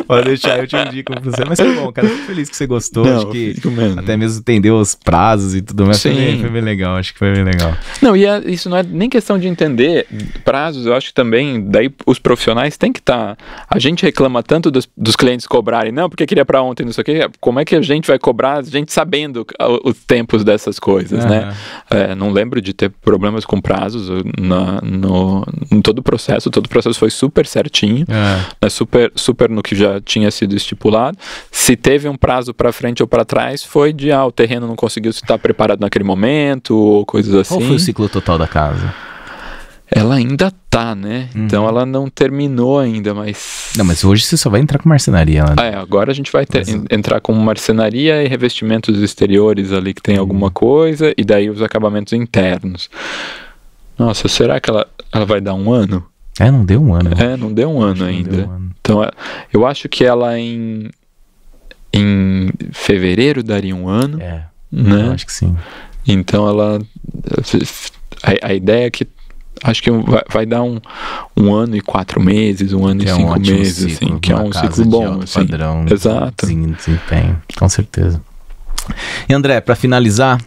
Pode deixar, eu te indico pra você. Mas foi bom, cara. Fico feliz que você gostou. Não, acho que até mesmo entendeu os prazos e tudo mais. Foi bem legal, acho que foi bem legal. Não, e isso não é nem questão de entender prazos, eu acho que também, daí os profissionais têm que estar. A gente reclama tanto dos clientes cobrarem, não, porque queria pra ontem, não sei o quê. Como é que a gente vai cobrar, a gente sabendo os tempos dessas coisas, né? Não lembro de ter problemas com prazos em todo o processo. Todo o processo foi super certinho, né, super no que já tinha sido estipulado. Se teve um prazo pra frente ou para trás, foi de o terreno não conseguiu estar preparado naquele momento, ou coisas assim. Qual foi o ciclo total da casa? Ela ainda tá, né? Então ela não terminou ainda, mas... Não, mas hoje você só vai entrar com marcenaria lá. Agora a gente vai entrar com marcenaria e revestimentos exteriores ali que tem alguma coisa, e daí os acabamentos internos. Nossa, será que ela vai dar um ano? Não deu um ano. Não deu um ano ainda. Então eu acho que ela em fevereiro daria um ano, né? Eu acho que sim. Então a ideia é que acho que vai dar um ano e 4 meses, um ano e 5 meses, ciclo, assim, que é um ciclo bom, assim. Padrão, exato. Desempenho, com certeza. E André, para finalizar,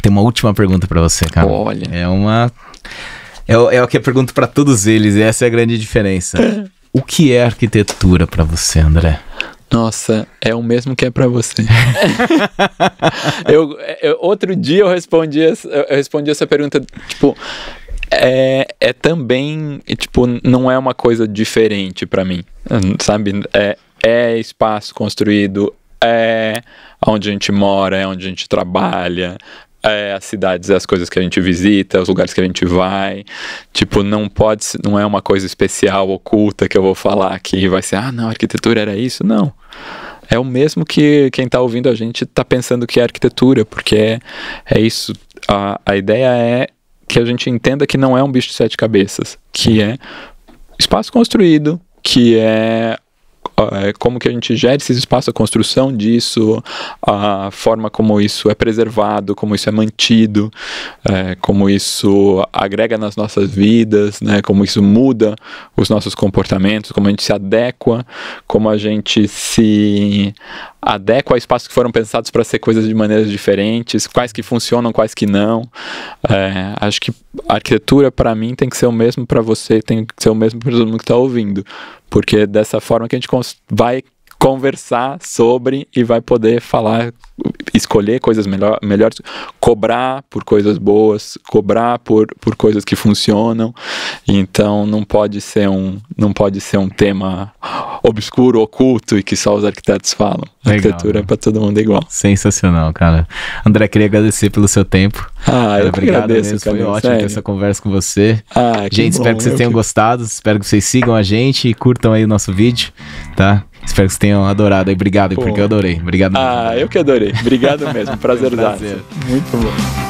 tem uma última pergunta para você, cara. Olha. É o que eu pergunto para todos eles, e essa é a grande diferença. O que é arquitetura para você, André? Nossa, é o mesmo que é pra você. Outro dia eu respondi essa pergunta, tipo, também, tipo, não é uma coisa diferente pra mim, sabe? É espaço construído, é onde a gente mora, é onde a gente trabalha, as cidades, as coisas que a gente visita, os lugares que a gente vai. Tipo, não é uma coisa especial, oculta, que eu vou falar que vai ser, não, a arquitetura era isso. Não. É o mesmo que quem tá ouvindo a gente tá pensando que é arquitetura, porque é isso. A ideia é que a gente entenda que não é um bicho de 7 cabeças, que é espaço construído, que é como que a gente gera esse espaço, a construção disso, a forma como isso é preservado, como isso é mantido, como isso agrega nas nossas vidas, né? Como isso muda os nossos comportamentos, como a gente se adequa, como a gente se adequa a espaços que foram pensados para ser coisas de maneiras diferentes, quais que funcionam, quais que não. Acho que a arquitetura, para mim, tem que ser o mesmo para você, tem que ser o mesmo para todo mundo que está ouvindo, porque é dessa forma que a gente vai conversar sobre e vai poder falar, escolher coisas melhores, cobrar por coisas boas, cobrar por coisas que funcionam. Então não pode ser um tema obscuro, oculto e que só os arquitetos falam. A arquitetura é para todo mundo igual. Sensacional, cara. André, queria agradecer pelo seu tempo. Eu que agradeço, mesmo. Foi ótimo ter essa conversa com você. Gente, espero que vocês tenham gostado, espero que vocês sigam a gente e curtam aí o nosso vídeo, tá? Espero que vocês tenham adorado aí. Obrigado, porque eu adorei. Obrigado mesmo. Eu que adorei. Obrigado mesmo. Prazerzaço. Muito bom.